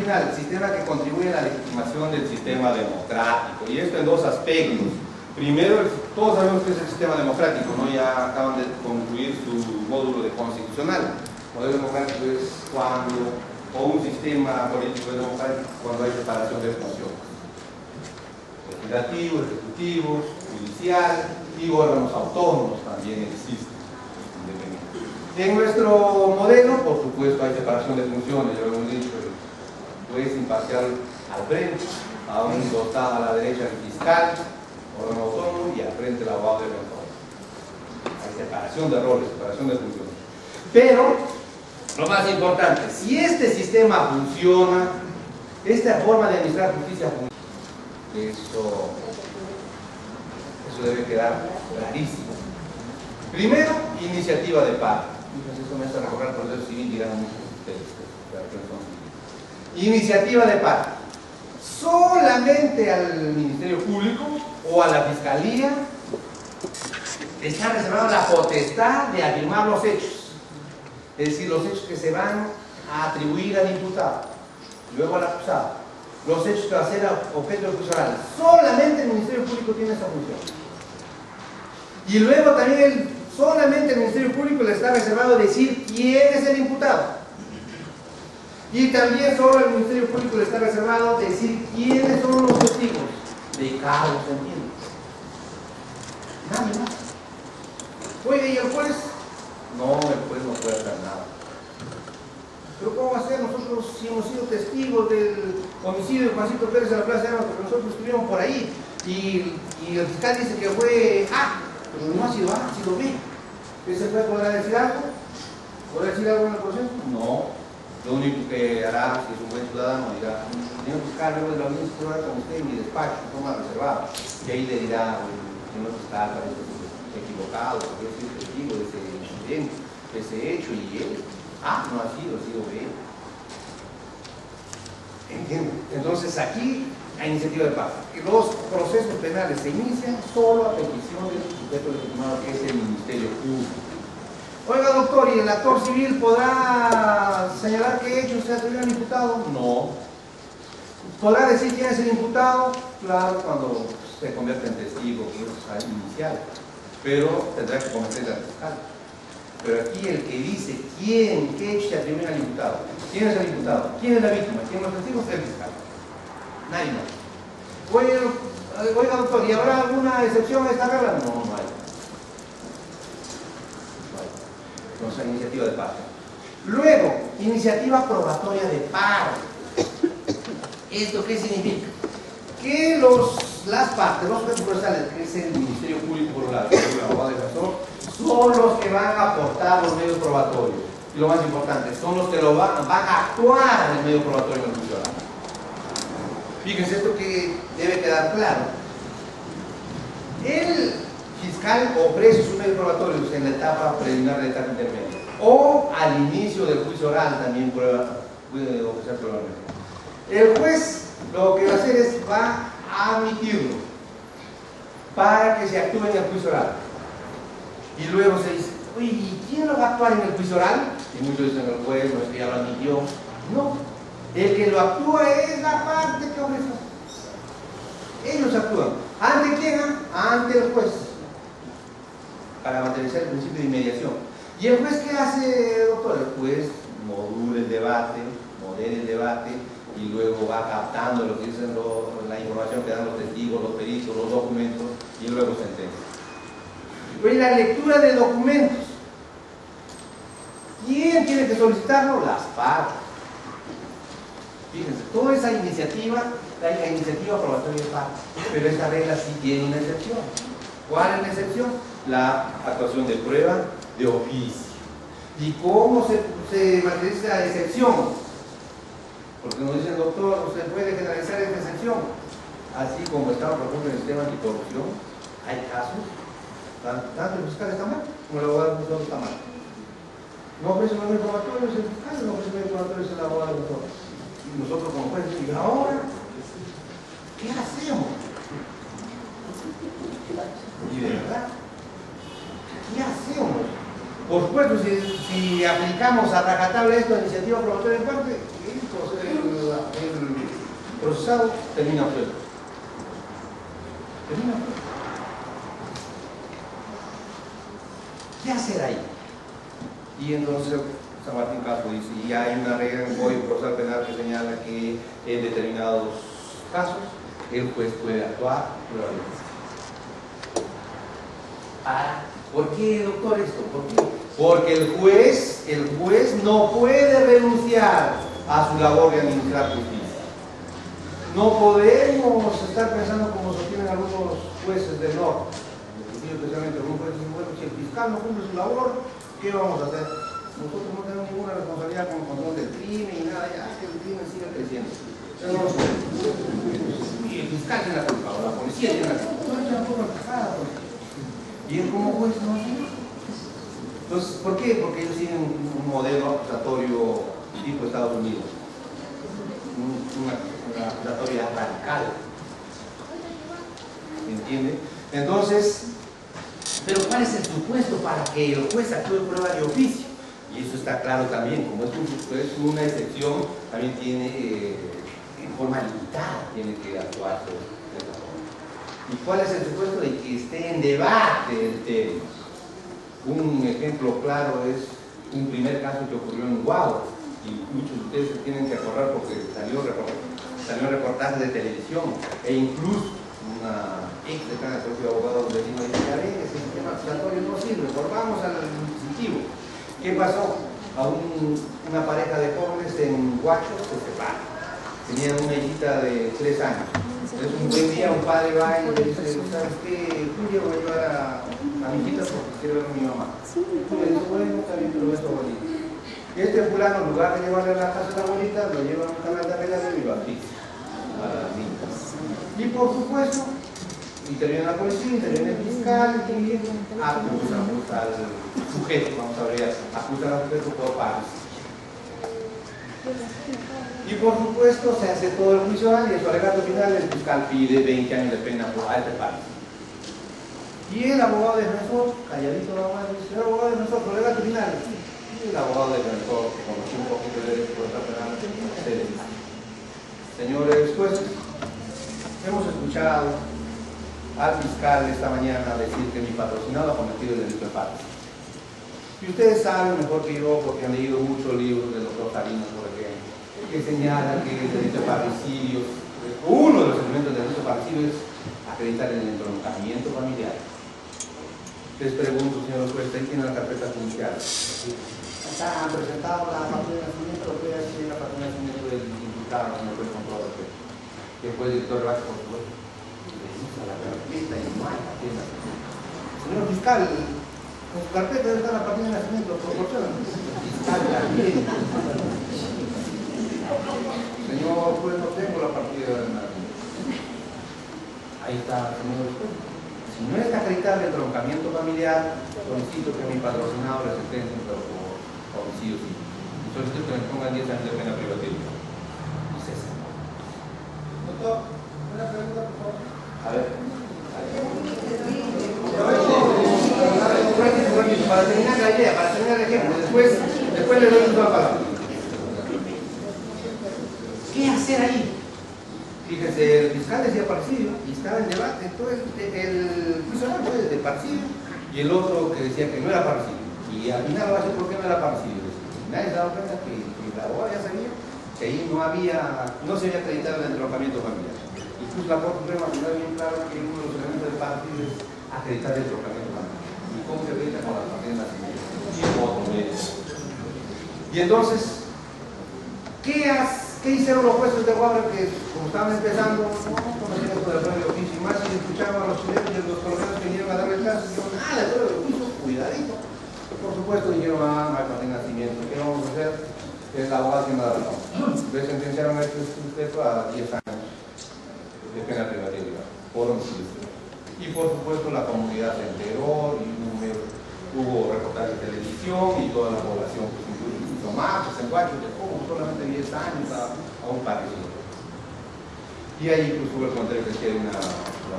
final, el sistema que contribuye a la legitimación del sistema democrático. Y esto en 2 aspectos. Primero, todos sabemos que es el sistema democrático, ¿no? Ya acaban de concluir su módulo de constitucional. El modelo democrático es cuando, o un sistema político democrático, cuando hay separación de funciones. Legislativo, ejecutivo, judicial y órganos autónomos también existen. En nuestro modelo, por supuesto, hay separación de funciones, ya lo hemos dicho, el juez imparcial al frente, a un costado a la derecha el fiscal, órgano autónomo y al frente el abogado defensor. Hay separación de roles, separación de funciones. Pero, lo más importante, si este sistema funciona, esta forma de administrar justicia funciona, eso debe quedar clarísimo. Primero, iniciativa de parte. Eso me hace recordar el proceso civil, dirán muchos de ustedes. Iniciativa de parte. Solamente al Ministerio Público o a la Fiscalía está reservada la potestad de afirmar los hechos. Es decir, los hechos que se van a atribuir al imputado, luego al acusado, los hechos que van a ser objeto de juicio oral. Solamente el Ministerio Público tiene esa función. Y luego también solamente el Ministerio Público le está reservado decir quién es el imputado. Y también solo al Ministerio Público le está reservado decir quiénes son los testigos de cargos pendientes. Nadie más. Oye, ¿y el juez? No, el juez no puede hacer nada. Pero ¿cómo va a ser? Nosotros sí hemos sido testigos del homicidio de Juancito Pérez en la Plaza de Armas, porque nosotros estuvimos por ahí. Y el fiscal dice que fue A, pero no ha sido A, ha sido B. ¿Ese juez podrá decir algo? ¿Podrá decir algo en el proceso? No. Lo único que hará, si es un buen ciudadano, dirá: señor fiscal, luego de la audiencia se va con usted en mi despacho, toma reservado. Y ahí le dirá: señor fiscal, parece equivocado, porque yo soy testigo de ese incidente, de ese hecho, y él, no ha sido B. ¿Entienden? Entonces aquí, a iniciativa de paz, los procesos penales se inician solo a petición del sujeto legitimado, que es el Ministerio Público. Oiga, doctor, ¿y el actor civil podrá señalar qué hecho se atribuye al imputado? No. ¿Podrá decir quién es el imputado? Claro, cuando se convierte en testigo, que es inicial. Pero tendrá que cometer al fiscal. Pero aquí el que dice qué hecho se atribuye al imputado. ¿Quién es el imputado? ¿Quién es la víctima? ¿Quién es los testigos? El fiscal. Nadie más. Oiga, doctor, ¿y habrá alguna excepción a esta regla? No, no hay. Entonces, iniciativa de parte. Luego, iniciativa probatoria de parte. ¿Esto qué significa? Que las partes, los sujetos procesales, que es el Ministerio Público por un lado, el abogado defensor, son los que van a aportar los medios probatorios. Y lo más importante, son los que van a actuar en el medio probatorio en el juicio oral. Fíjense esto que debe quedar claro. El fiscal ofrece sus medios probatorios en la etapa preliminar de la etapa intermedia, o al inicio del juicio oral también puede ofrecer probablemente. El juez lo que va a hacer es va a admitirlo para que se actúe en el juicio oral. Y luego se dice: oye, ¿y quién lo va a actuar en el juicio oral? Y muchos dicen: el juez, no es que ya lo admitió. No, el que lo actúa es la parte que ofrece. Ellos actúan. ¿Ante quién? Ante el juez, para mantener el principio de inmediación. ¿Y el juez qué hace, doctor? El juez modula el debate, modera el debate, y luego va captando lo que dicen la información que dan los testigos, los peritos, los documentos, y luego sentencia. Pues la lectura de documentos. ¿Quién tiene que solicitarlo? Las partes. Fíjense, toda esa iniciativa, la iniciativa probatoria de parte, pero esta regla sí tiene una excepción. ¿Cuál es la excepción? La actuación de prueba de oficio. ¿Y cómo se materializa la excepción? Porque nos dicen: doctor, ¿se puede generalizar esta excepción? Así como estaba, por ejemplo, en el sistema anticorrupción, hay casos, tanto el fiscal está mal, como el abogado del juzgado está mal. No ofrece los medios probatorios el fiscal, no ofrece los medios probatorios el abogado del juzgado. Y nosotros como jueces, ¿y ahora qué hacemos? Y de verdad, ¿qué hacemos? Por supuesto, si aplicamos a rajatabla esto de iniciativa probatoria de parte, el procesado termina absuelto. ¿Qué hacer ahí? Y entonces San Martín Casco dice: y hay una regla en el Código Procesal Penal que señala que en determinados casos el juez puede actuar probablemente. ¿Por qué, doctor, esto? ¿Por qué? Porque el juez no puede renunciar a su labor de administrar justicia. No podemos estar pensando como sostienen algunos jueces del norte, especialmente algunos jueces dicen: bueno, si el fiscal no cumple su labor, ¿qué vamos a hacer? Nosotros no tenemos ninguna responsabilidad con el control del crimen y nada, ya que el crimen sigue creciendo. Y el fiscal tiene la culpa, o la policía tiene la culpa. No es tampoco la policía. Y él como juez no tiene. Entonces, ¿por qué? Porque ellos tienen un modelo acusatorio tipo Estados Unidos. Una acusatoria radical. ¿Entiende? Entonces, pero ¿cuál es el supuesto para que el juez actúe en prueba de oficio? Y eso está claro también, como es una excepción, también tiene en forma limitada, tiene que actuar de esta forma. ¿Y cuál es el supuesto? De que esté en debate el tema. Un ejemplo claro es un primer caso que ocurrió en Guagua, y y muchos de ustedes se tienen que acordar porque salió reportaje de televisión e incluso una ex decana del Colegio de Abogados de Lima dice: ya ven, ese sistema acusatorio no sirve, volvamos al distintivo. ¿Qué pasó? Una pareja de jóvenes en Huacho se separa. Tenían una hijita de 3 años. Entonces un buen día un padre va y le dice: ¿sabes qué? Julio, voy a llevar a mi hijita porque quiero ver a mi mamá. Julio dice: bueno, también lo ves a tu abuelita. Y este fulano, en lugar de llevarle a la casa de la abuelita, lo lleva a un canal de arregladero y lo asfixia a las niñas. Y por supuesto, interviene la policía, interviene el fiscal y acusa al sujeto, vamos a ver, acusa al sujeto por partes. Y por supuesto se hace todo el juicio oral y en su alegato final el fiscal pide 20 años de pena por alta parte. Y el abogado defensor, calladito nomás, dice: el abogado defensor, por alegato final. Y el abogado defensor, que conoció un poquito de derecho penal, se le dice: señores jueces, hemos escuchado al fiscal esta mañana decir que mi patrocinado ha cometido el delito de partes. Y ustedes saben mejor que yo, porque han leído muchos libros del doctor Salinas, por ejemplo, que señalan que el delito de parricidio, uno de los elementos del delito de parricidio es acreditar el entroncamiento familiar. Les pregunto, señor juez, ¿usted tiene la carpeta judicial? Han presentado la partida de nacimiento, lo que es la partida de nacimiento del imputado, señor juez, con todo respeto. Después el director Vázquez, por supuesto, le dice la carpeta y no hay partida de nacimiento. Señor fiscal, con su carpeta debe estar la partida de nacimiento, proporcionan. Fiscal también. Señor juez, no tengo la partida de nacimiento. Ahí está, señor juez. Si no es acreditar el entroncamiento familiar, solicito que mi patrocinado le sentencien por homicidio civil. Solicito que me pongan 10 años de pena privativa. Y cesa. Doctor, una pregunta, por favor. A ver. Para terminar la idea, para terminar el ejemplo, después le doy una palabra. ¿Qué hacer ahí? Fíjense, el fiscal decía parricidio y estaba en debate. Entonces, el juicio oral fue de parricidio y el otro que decía que no era parricidio. Y al final lo va a decir por qué no era parricidio. Nadie se daba cuenta que la abogada ya sabía que ahí no se había acreditado el entroncamiento familiar. Incluso la Corte Suprema tenía bien claro que uno de los elementos del parricidio es acreditar el entroncamiento familiar. ¿Y cómo se acredita? Con las partidas de nacimiento. Y entonces, ¿qué hicieron los jueces de Guabra que, como estaban empezando, no conocían esto del premio de oficio? Y más si escuchaban a los chilenos y a los colombianos que vinieron a darle el caso, dijeron: ah, el premio de oficio, cuidadito. Por supuesto dijeron: ah, no hay partida de nacimiento, ¿qué vamos a hacer? Es la abogada que me da la razón. Le sentenciaron a este sujeto a 10 años de pena privativa por homicidio. Y por supuesto la comunidad se enteró y hubo reportajes de televisión y toda la población pues incluso marchas en Huacho, que como solamente 10 años a un parricidio. Y ahí incluso hubo el comentario que decía la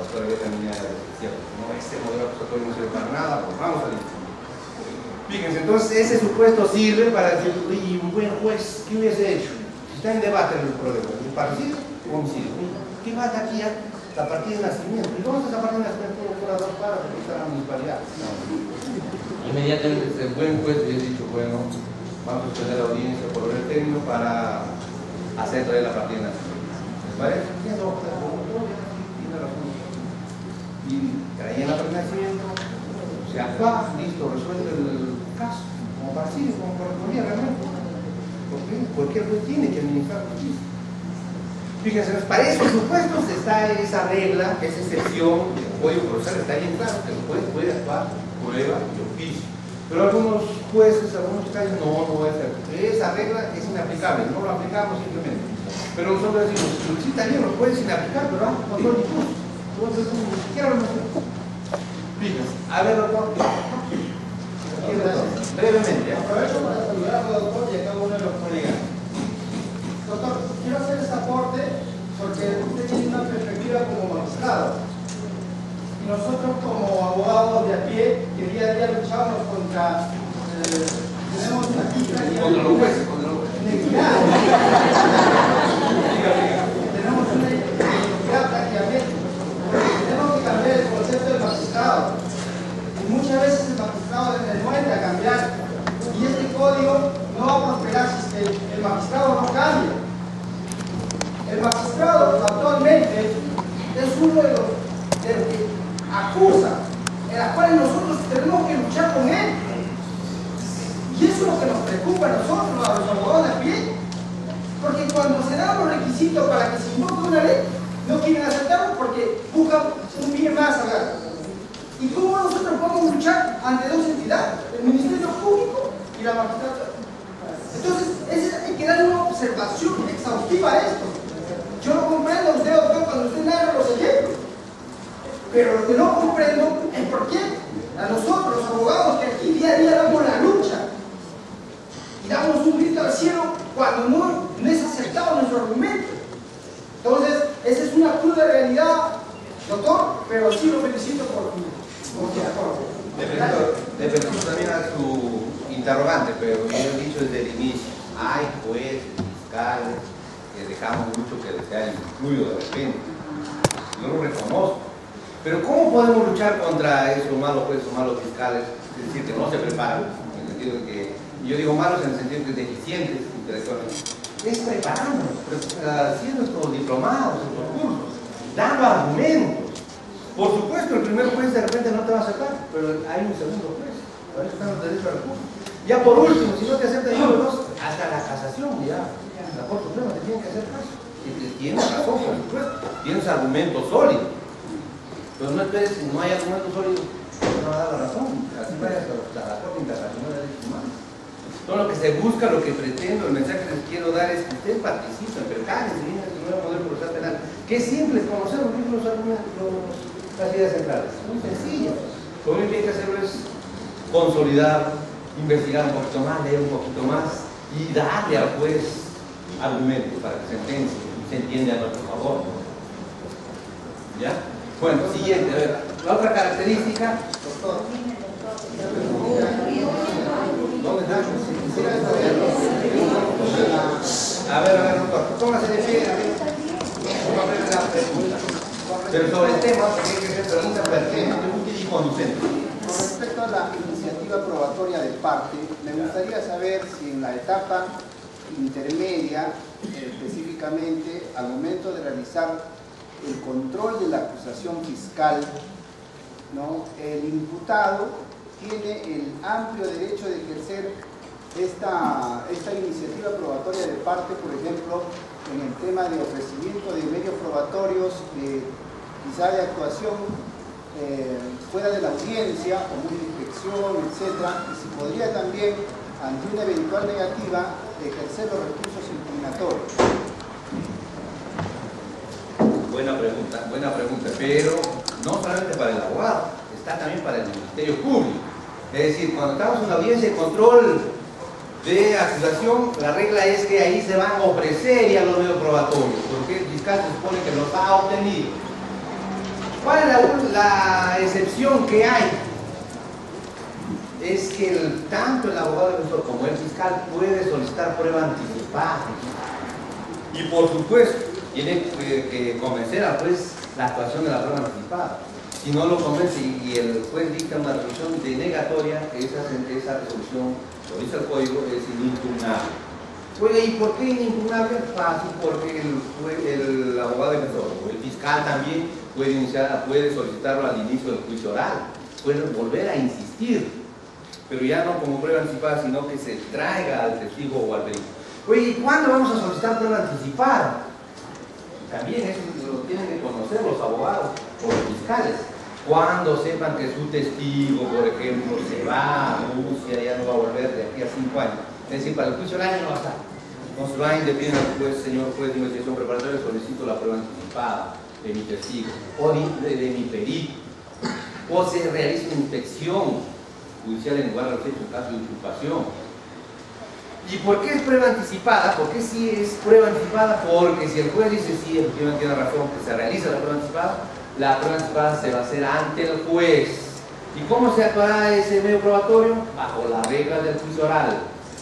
doctora Beta Miña, decía: no, este modelo acusatorio no sirve para nada, pues vamos a discutir. Fíjense, entonces ese supuesto sirve para decir: y un buen juez, ¿qué hubiese hecho? Está en debate el problema, ¿el parricidio o homicidio? ¿Qué va de aquí a la partida de nacimiento? ¿Y dónde está la partida de nacimiento? Por las 2 cuadras, porque está la municipalidad. No. Inmediatamente el buen juez le ha dicho: bueno, vamos a suspender la audiencia por el término para hacer traer la partida de nacimiento. ¿Les parece? Tiene razón. Y traían la partida de nacimiento, se acaba, listo, resuelve el caso, como parricidio, como correspondía realmente. ¿Por qué? Porque el juez tiene que administrar justicia. Fíjense, para esos supuestos está esa regla, esa excepción, el código procesal está bien claro, que el juez puede actuar prueba y oficio. Pero algunos jueces, algunos fiscales, no voy a hacer. Esa regla es inaplicable, no lo aplicamos simplemente. Pero nosotros decimos: sí, está bien, lo puedes inaplicar, pero vamos con todo el discurso. Entonces, ni siquiera lo mencionamos. Fíjense, a ver, doctor. Brevemente. Aprovecho para saludarlo, doctor, y a cada uno de los colegas. Doctor, quiero hacer este aporte porque usted tiene una perspectiva como magistrado. Y nosotros como abogados de a pie, que día a día luchamos contra... tenemos una Contra los jueces, contra los jueces. inequidad. Tenemos una inequidad prácticamente. Tenemos que cambiar el concepto del magistrado. Y muchas veces el magistrado es renuente a cambiar. Y este código no va a prosperar si el magistrado uno de los que acusa, en las cuales nosotros tenemos que luchar con él. Y eso es lo que nos preocupa a nosotros, a los abogados de a pie. Porque cuando se dan los requisitos para que se invoque una ley, no quieren aceptarlo porque buscan un bien más allá. ¿Y cómo nosotros podemos luchar ante dos entidades? El Ministerio Público y la magistratura. Entonces, hay que darle una observación exhaustiva a esto. Yo lo comprendo a usted, doctor, cuando usted narra los ejemplos. Pero lo que no comprendo es por qué a nosotros, los abogados, que aquí día a día damos la lucha y damos un grito al cielo cuando no es aceptado nuestro argumento. Entonces, esa es una cruda realidad, doctor, pero sí lo felicito por su aporte. Le felicito también a su interrogante, pero yo he dicho desde el inicio, hay jueces, fiscales, que dejamos mucho que desear el estudio de repente. Yo lo reconozco. Pero ¿cómo podemos luchar contra esos malos jueces o malos fiscales? Es decir, que no se preparan, en el sentido de que, yo digo malos en el sentido de deficientes intelectualmente. Es preparándonos, haciendo estos diplomados, estos cursos, dando argumentos. Por supuesto, el primer juez de repente no te va a aceptar, pero hay un segundo juez. Para eso están los derechos al recurso. Ya por último, si no te acepta yo los dos, hasta la casación, ya. La Corte Suprema te tiene que hacer caso. Y tienes razón, por supuesto. Tienes argumentos sólidos. Pero no esperes, si no hay argumentos sólidos, no va a dar la razón. Así vaya hasta la Corte Internacional de Derechos Humanos. Todo lo que se busca, lo que pretendo, el mensaje que les quiero dar es que ustedes participen, prepárense en este nuevo modelo procesal penal, que es simple, conocer los argumentos, las ideas centrales. Muy sencillo. Lo único que hay que hacerlo es consolidar, investigar un poquito más, leer un poquito más y darle al juez argumentos para que sentencie y se entienda a nuestro favor. ¿Ya? Bueno, siguiente, a ver, la otra característica. ¿Dónde está? A ver, doctor, póngase de pie, a ver. Vamos a ver la pregunta. Pero sobre el tema, porque hay que hacer preguntas pertinentes, útiles y conducentes. Con respecto a la iniciativa probatoria de parte, me gustaría saber si en la etapa intermedia, específicamente al momento de realizar el control de la acusación fiscal, ¿no?, el imputado tiene el amplio derecho de ejercer esta iniciativa probatoria de parte, por ejemplo, en el tema de ofrecimiento de medios probatorios, quizá de actuación fuera de la audiencia, como una inspección, etc. Y si podría también, ante una eventual negativa, ejercer los recursos impugnatorios. Buena pregunta, pero no solamente para el abogado, está también para el Ministerio Público. Es decir, cuando estamos en una audiencia de control de acusación, la regla es que ahí se van a ofrecer ya los medios probatorios, porque el fiscal se supone que los ha obtenido. ¿Cuál es la excepción que hay? Es que tanto el abogado defensor como el fiscal puede solicitar prueba anticipada. Y por supuesto, tiene que convencer al juez la actuación de la prueba anticipada. Si no lo convence y el juez dicta una resolución denegatoria, esa resolución, lo dice el código, es inimpugnable. Oye, ¿y por qué inimpugnable? Fácil, porque el abogado defensor o el fiscal también puede solicitarlo al inicio del juicio oral, puede volver a insistir, pero ya no como prueba anticipada, sino que se traiga al testigo o al perito. Oye, ¿y cuándo vamos a solicitar prueba anticipada? También eso lo tienen que conocer los abogados o los fiscales. Cuando sepan que su testigo, por ejemplo, se va a Rusia, ya no va a volver de aquí a 5 años. Es decir, para el juicio del año no va a estar. Entonces van y le piden al juez, señor juez de investigación preparatoria, solicito la prueba anticipada de mi testigo o de mi perito. O se realiza una inspección judicial en lugar de los hechos en caso de usurpación. ¿Y por qué es prueba anticipada? ¿Por qué sí es prueba anticipada? Porque si el juez dice sí, efectivamente tiene razón, que se realiza la prueba anticipada se va a hacer ante el juez. ¿Y cómo se actuará ese medio probatorio? Bajo las reglas del juicio oral.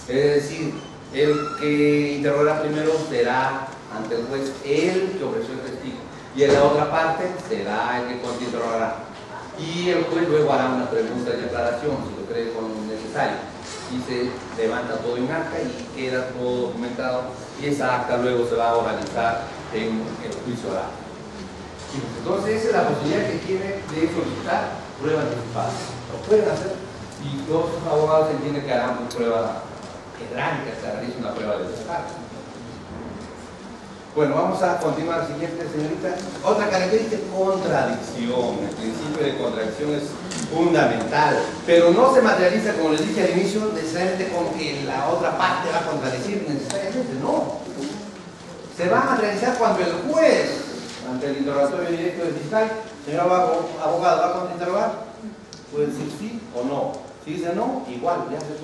Es decir, el que interrogará primero será ante el juez el que ofreció el testigo. Y en la otra parte será el que contrainterrogará. Y el juez luego hará una pregunta de aclaración, si lo cree necesario. Y se levanta todo en acta y queda todo documentado. Y esa acta luego se va a oralizar en el juicio oral. Entonces esa es la posibilidad que tiene de solicitar pruebas anticipadas. Lo pueden hacer y los abogados entienden que harán prueba quebrante, que realice una prueba de descarga. Bueno, vamos a continuar. Siguiente, señorita. Otra característica, contradicción. El principio de contradicción es fundamental, pero no se materializa, como les dije al inicio, necesariamente con que la otra parte va a contradecir necesariamente, no. Se va a materializar cuando el juez, ante el interrogatorio directo del fiscal, señor abogado, ¿va a contrainterrogar? Puede decir sí o no. Si dice no, igual, ya se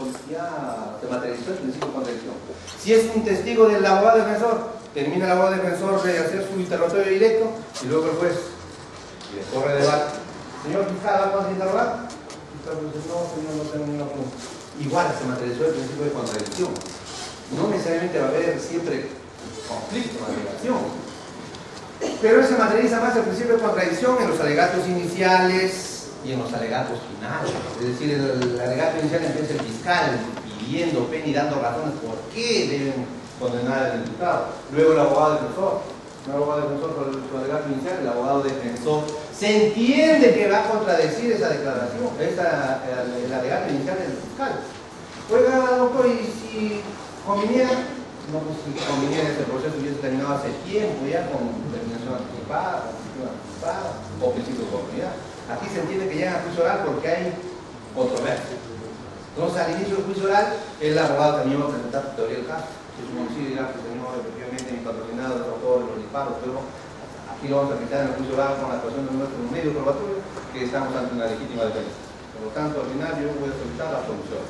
materializó el principio de contradicción. Si es un testigo del abogado defensor, termina el abogado defensor de hacer su interrogatorio directo y luego el juez le corre debate. Señor fiscal, ¿va a contrainterrogar? El fiscal dice no, señor, no tengo ninguna pregunta. Igual se materializó el principio de contradicción. No necesariamente va a haber siempre conflicto, materialización. Pero se materializa más el principio de contradicción en los alegatos iniciales y en los alegatos finales. Es decir, el alegato inicial empieza el fiscal pidiendo pena y dando razones por qué deben condenar al imputado. Luego el abogado defensor. El abogado defensor por su alegato inicial, el abogado defensor se entiende que va a contradecir esa declaración, el alegato inicial del fiscal. Oiga, doctor, y si conviniera, no, pues si conviniera ese proceso hubiese terminado hace tiempo ya con determinación anticipada, o principio de oportunidad. Aquí se entiende que llegan a juicio oral porque hay controversia. Entonces, al inicio del juicio oral, el abogado también va a presentar su teoría del caso. Si su municipio dirá que señor, efectivamente, mi patrocinado es autor de los disparos, pero aquí lo vamos a aplicar en el juicio oral con la actuación de nuestro medio probatorio, que estamos ante una legítima defensa. Por lo tanto, al final yo voy a solicitar la absolución.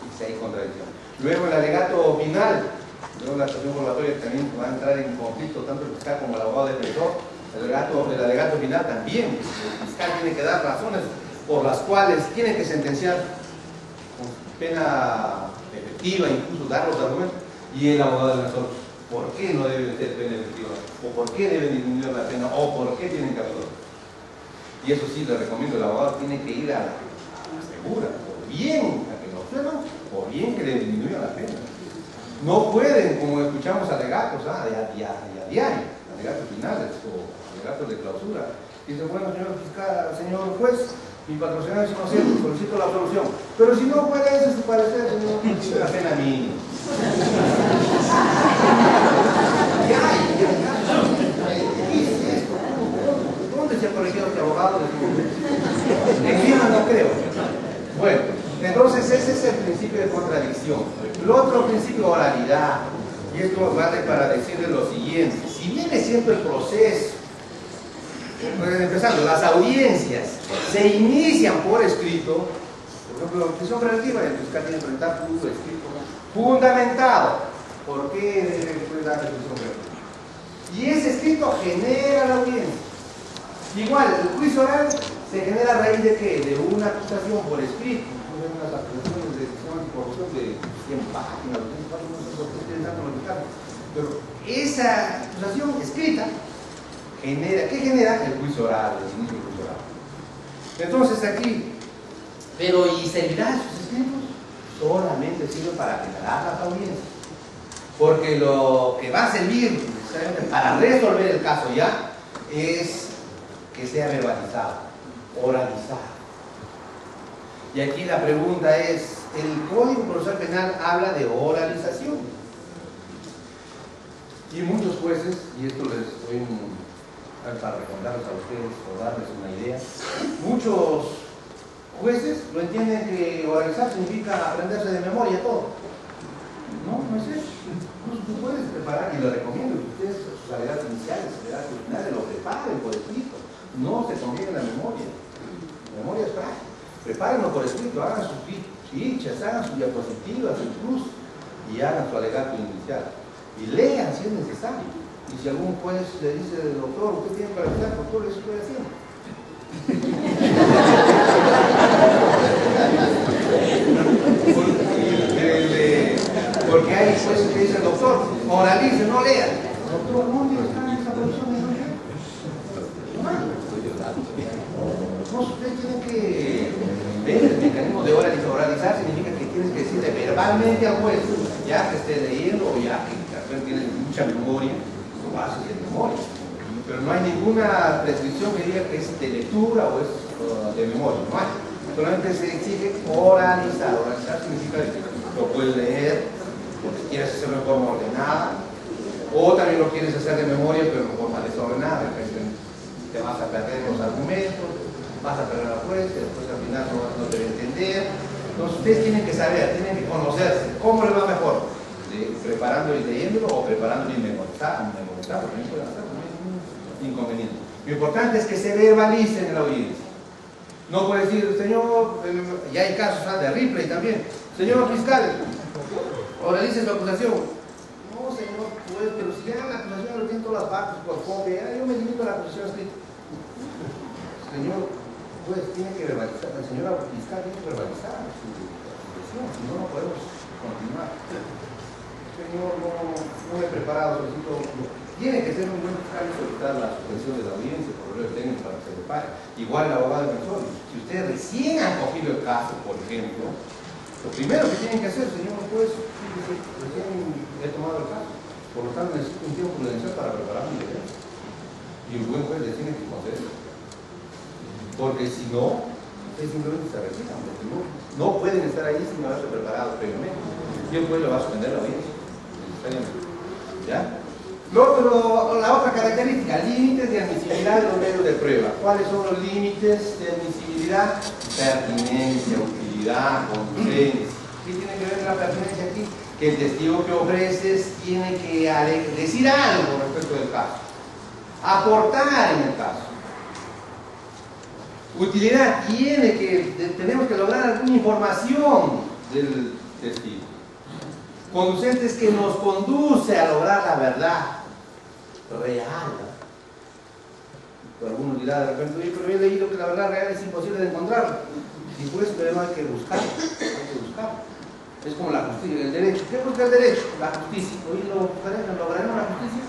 Y si hay contradicción. Luego el alegato final, luego la actuación probatoria que también va a entrar en conflicto tanto el fiscal como el abogado defensor. El alegato final también, el fiscal tiene que dar razones por las cuales tiene que sentenciar con pena efectiva, incluso dar los argumentos, y el abogado defensor, ¿por qué no debe ser pena efectiva? ¿O por qué debe disminuir la pena? ¿O por qué tienen que hacerlo? Y eso sí, le recomiendo, el abogado tiene que ir a la segura, o bien a que lo observan, o bien que le disminuya la pena. No pueden, como escuchamos alegatos a diario, alegatos finales o alegatos de clausura. Dice, bueno, señor fiscal, señor juez, mi patrocinado es inocente, solicito la absolución. Pero si no puede ese su parecer, señor, es la pena mínima. ¿Dónde se ha corregido este abogado? En Lima no creo. Bueno, entonces ese es el principio de contradicción. El otro principio de oralidad, y esto vale para decirle lo siguiente: si viene siendo el proceso, empezando, las audiencias se inician por escrito, por ejemplo, la prisión preventiva, el fiscal tiene que presentar un escrito fundamentado. ¿Por qué debe dar la prisión preventiva? Y ese escrito genera la audiencia. Igual, el juicio oral se genera a raíz de ¿qué? De una acusación por escrito, unas acusaciones de corrupción de 100 páginas, pero esa acusación escrita genera, ¿qué genera? El juicio oral, el inicio del juicio oral. Entonces aquí, pero ¿y servirá sus escritos? Solamente sirve para generar las audiencias, porque lo que va a servir necesariamente para resolver el caso ya es que sea verbalizado, oralizado. Y aquí la pregunta es, el Código Procesal Penal habla de oralización. Y muchos jueces, y esto les doy para recordarles a ustedes o darles una idea, muchos jueces lo entienden que oralizar significa aprenderse de memoria todo. No, no es eso. Tú puedes preparar, y lo recomiendo, que ustedes sus alegatos iniciales, sus alegatos finales, lo preparen por escrito. No se conviene en la memoria. La memoria es práctica. Prepárenlo por escrito, hagan sus fichas, hagan sus diapositivas incluso, y hagan su alegato inicial. Y lean si es necesario. Y si algún juez le dice, doctor, usted tiene que realizar, doctor, eso estoy haciendo. Porque hay jueces que dicen, doctor, oralice, no lea. Doctor, ¿dónde está esa producción de no leer? No, usted tiene que ver el mecanismo de oralizar, significa que tienes que decirle verbalmente al juez, ya que esté leyendo o ya que tiene mucha memoria, lo haces de memoria. Pero no hay ninguna prescripción que diga que es de lectura o es de memoria, no hay. Solamente se exige oralizar. Oralizar significa que lo puedes leer porque quieres hacerlo de forma ordenada, o también lo quieres hacer de memoria pero de forma desordenada. Te vas a perder los argumentos, vas a perder la fuerza, después al final no te va a entender. Entonces ustedes tienen que saber, tienen que conocerse. ¿Cómo les va mejor? Preparando y leyéndolo o preparando y memorizando, porque no pueden hacer un inconveniente. Lo importante es que se verbalicen en la audiencia. No puede decir, señor, ya hay casos de replay también. Señor fiscal, oralice su acusación. No, señor, pues, pero si ya la acusación lo tienen todas las partes por copia, yo me limito a la acusación escrita. Señor, pues tiene que verbalizar, el señor fiscal tiene que verbalizar su acusación, si no, no podemos continuar. Señor, no he preparado, solicito. Tiene que ser un buen fiscal y solicitar la suspensión de la audiencia por el técnico para que se le pague. Igual el abogado defensor. Si ustedes recién han cogido el caso, por ejemplo, lo primero que tienen que hacer, señor juez, recién he tomado el caso. Por lo tanto, necesito un tiempo prudencial para preparar mi defensa. Y el buen juez le tiene que conceder. Porque si no, ustedes simplemente se retiran, porque no pueden estar ahí sin haberse preparado previamente. Y el juez le va a suspender la audiencia. ¿Ya? La otra característica, límites de admisibilidad de los medios de prueba. ¿Cuáles son los límites de admisibilidad? Pertinencia, utilidad, conducencia. ¿Qué tiene que ver la pertinencia aquí? Que el testigo que ofreces tiene que decir algo respecto del caso, aportar en el caso. Utilidad, tenemos que lograr alguna información del testigo. Conducente es que nos conduce a lograr la verdad real. Algunos dirán de repente, oye, pero he leído que la verdad real es imposible de encontrar. Y pues, pero hay que buscarlo, Es como la justicia, el derecho. ¿Qué busca el derecho? La justicia. Oye, ¿lograremos la justicia?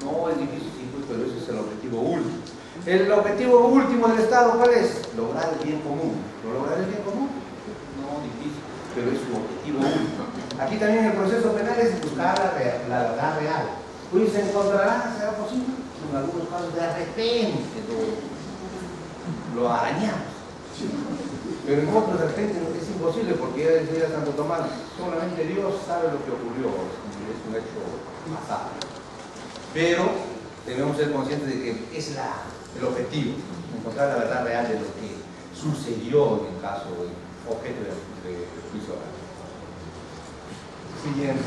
No, es difícil, sí, pues, pero ese es el objetivo último. El objetivo último del Estado, ¿cuál es? Lograr el bien común. ¿Lo lograr el bien común? No, difícil, pero es su objetivo último. Aquí también el proceso penal es buscar la verdad real. Oye, ¿se encontrará? ¿Será posible? En algunos casos de repente lo arañamos. Pero en otros de repente es imposible porque ya decía Santo Tomás, solamente Dios sabe lo que ocurrió, es un hecho pasado. Pero debemos ser conscientes de que es el objetivo, encontrar la verdad real de lo que sucedió en el caso objeto de juicio oral. Siguiente.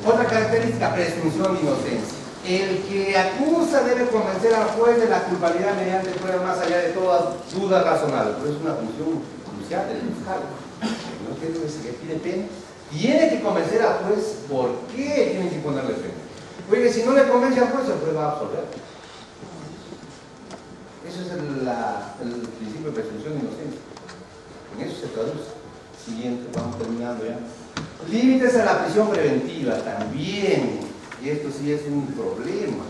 Otra característica, presunción de inocencia. El que acusa debe convencer al juez de la culpabilidad mediante pruebas más allá de todas dudas razonables. Pero es una función crucial del fiscal. No tiene que pide pena. Tiene que convencer al juez por qué tiene que imponerle pena. Oye, si no le convence al juez, el juez va a absolver. Eso es el principio de presunción de inocencia. En eso se traduce. Siguiente, vamos terminando ya. Límites a la prisión preventiva también. Y esto sí es un problema.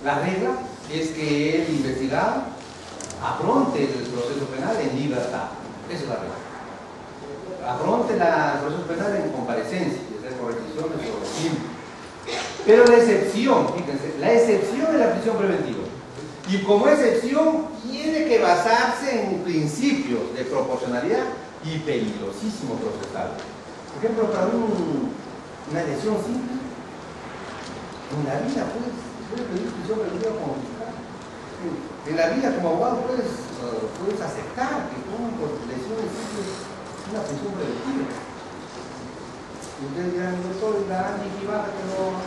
La regla es que el investigado afronte el proceso penal en libertad. Esa es la regla. Afronte el proceso penal en comparecencia, es decir, correcciones o simple. Pero la excepción, fíjense, la excepción es la prisión preventiva. Y como excepción tiene que basarse en principios de proporcionalidad y peligrosísimo procesal. Por ejemplo, para una lesión simple, en la vida puedes pedir prisión preventiva como fiscal. En la vida como abogado puedes aceptar que por lesiones simples una prisión preventiva. Y ustedes dirán, doctor, la antiquivada que no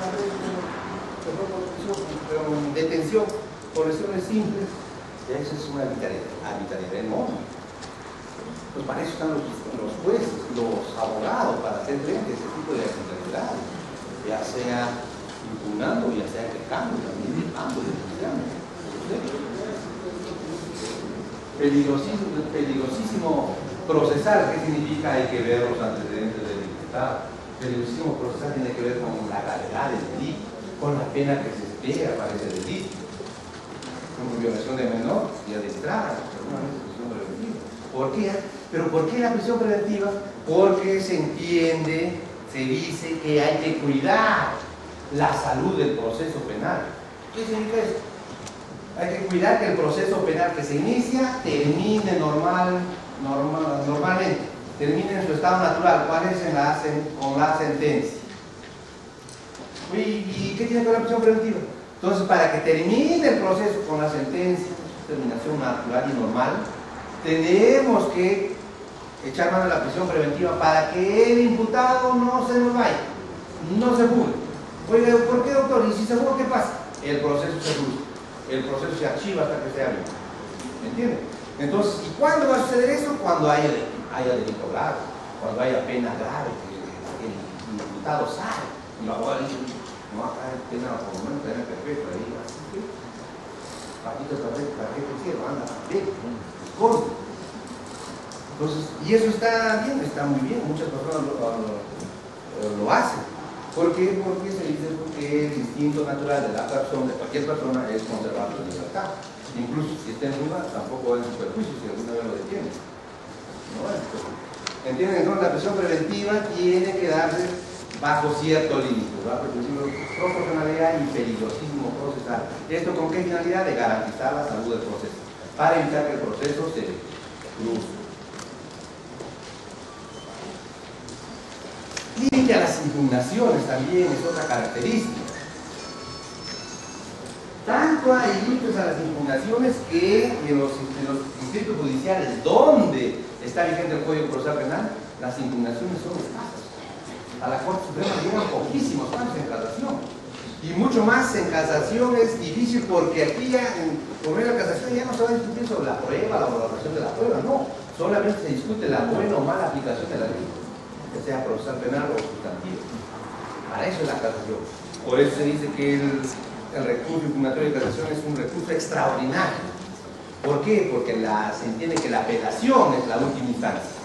pero en detención por lesiones simples, ya eso es una arbitrariedad enorme. Pues para eso están los jueces, los abogados, para hacer frente a ese tipo de arbitrariedad, ya sea impugnando, ya sea quejando, también dejando, denunciando. Peligrosísimo procesal, ¿qué significa? Hay que ver los antecedentes del imputado. Peligrosísimo procesal tiene que ver con la gravedad del delito, con la pena que se espera para ese delito. Como violación de menor, ya de entrada, seguramente prisión preventiva. ¿Por qué? ¿Pero por qué la prisión preventiva? Porque se entiende se dice que hay que cuidar la salud del proceso penal. ¿Qué significa esto? Hay que cuidar que el proceso penal que se inicia termine normalmente, termine en su estado natural. ¿Cuál es con la sentencia? ¿Y qué tiene que ver la prisión preventiva? Entonces, para que termine el proceso con la sentencia, terminación natural y normal, tenemos que echar mano de la prisión preventiva para que el imputado no se nos vaya, no se fugue. Oiga, ¿por qué, doctor? ¿Y si se fuga, qué pasa? El proceso se frustra, el proceso se archiva hasta que sea abierto. ¿Me entiende? Entonces, ¿y cuándo va a suceder eso? Cuando haya delito grave, cuando haya pena grave, que el imputado sabe. Y la abogada dice, no, acá hay pena por lo menos, pena perfecta, ahí así que, patito perfecto, anda, bien, corto. Entonces, y eso está bien, está muy bien, muchas personas lo hacen. ¿Por qué? Porque se dice que el instinto natural de la persona, de cualquier persona, es conservar la libertad. Incluso si está en fuga, tampoco va en superjuicio si alguna vez lo detiene. ¿No? ¿Entienden? Entonces la prisión preventiva tiene que darse bajo cierto límite, bajo el principio de proporcionalidad y peligrosismo procesal. ¿Esto con qué finalidad? De garantizar la salud del proceso, para evitar que el proceso se cruce. Límite a las impugnaciones también es otra característica. Tanto hay límites a las impugnaciones que en los distritos judiciales donde está vigente el Código Procesal Penal, las impugnaciones son escasas. A la Corte Suprema llegan poquísimos casos en casación. Y mucho más en casación es difícil porque aquí ya, por medio de la casación ya no se va a discutir sobre la prueba, la valoración de la prueba, no. Solamente se discute la buena o mala aplicación de la ley, que sea procesal penal o sustantivo. Para eso es la casación. Por eso se dice que el recurso impugnatorio de casación es un recurso extraordinario. ¿Por qué? Porque se entiende que la apelación es la última instancia.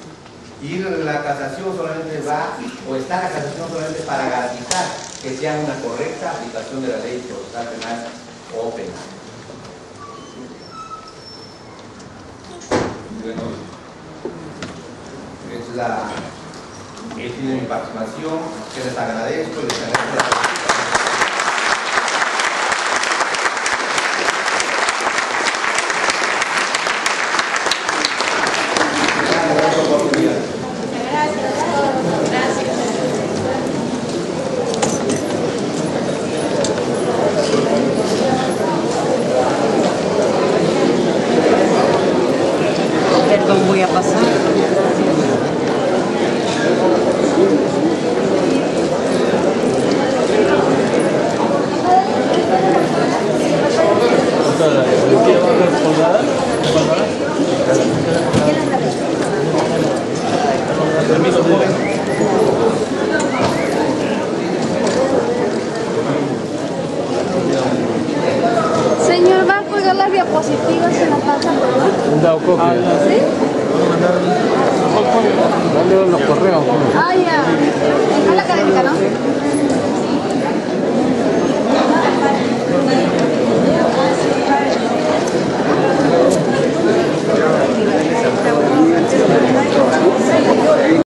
Y la casación solamente va, o está la casación solamente para garantizar que sea una correcta aplicación de la ley procesal penal o penal. Bueno, es mi participación, que les agradezco, les agradezco la participación. Perdón, voy a pasar. Señor, ¿va a colgar las diapositivas en la pantalla? Han dado copia. ¿Sí? Dale los correos. Ah, ya.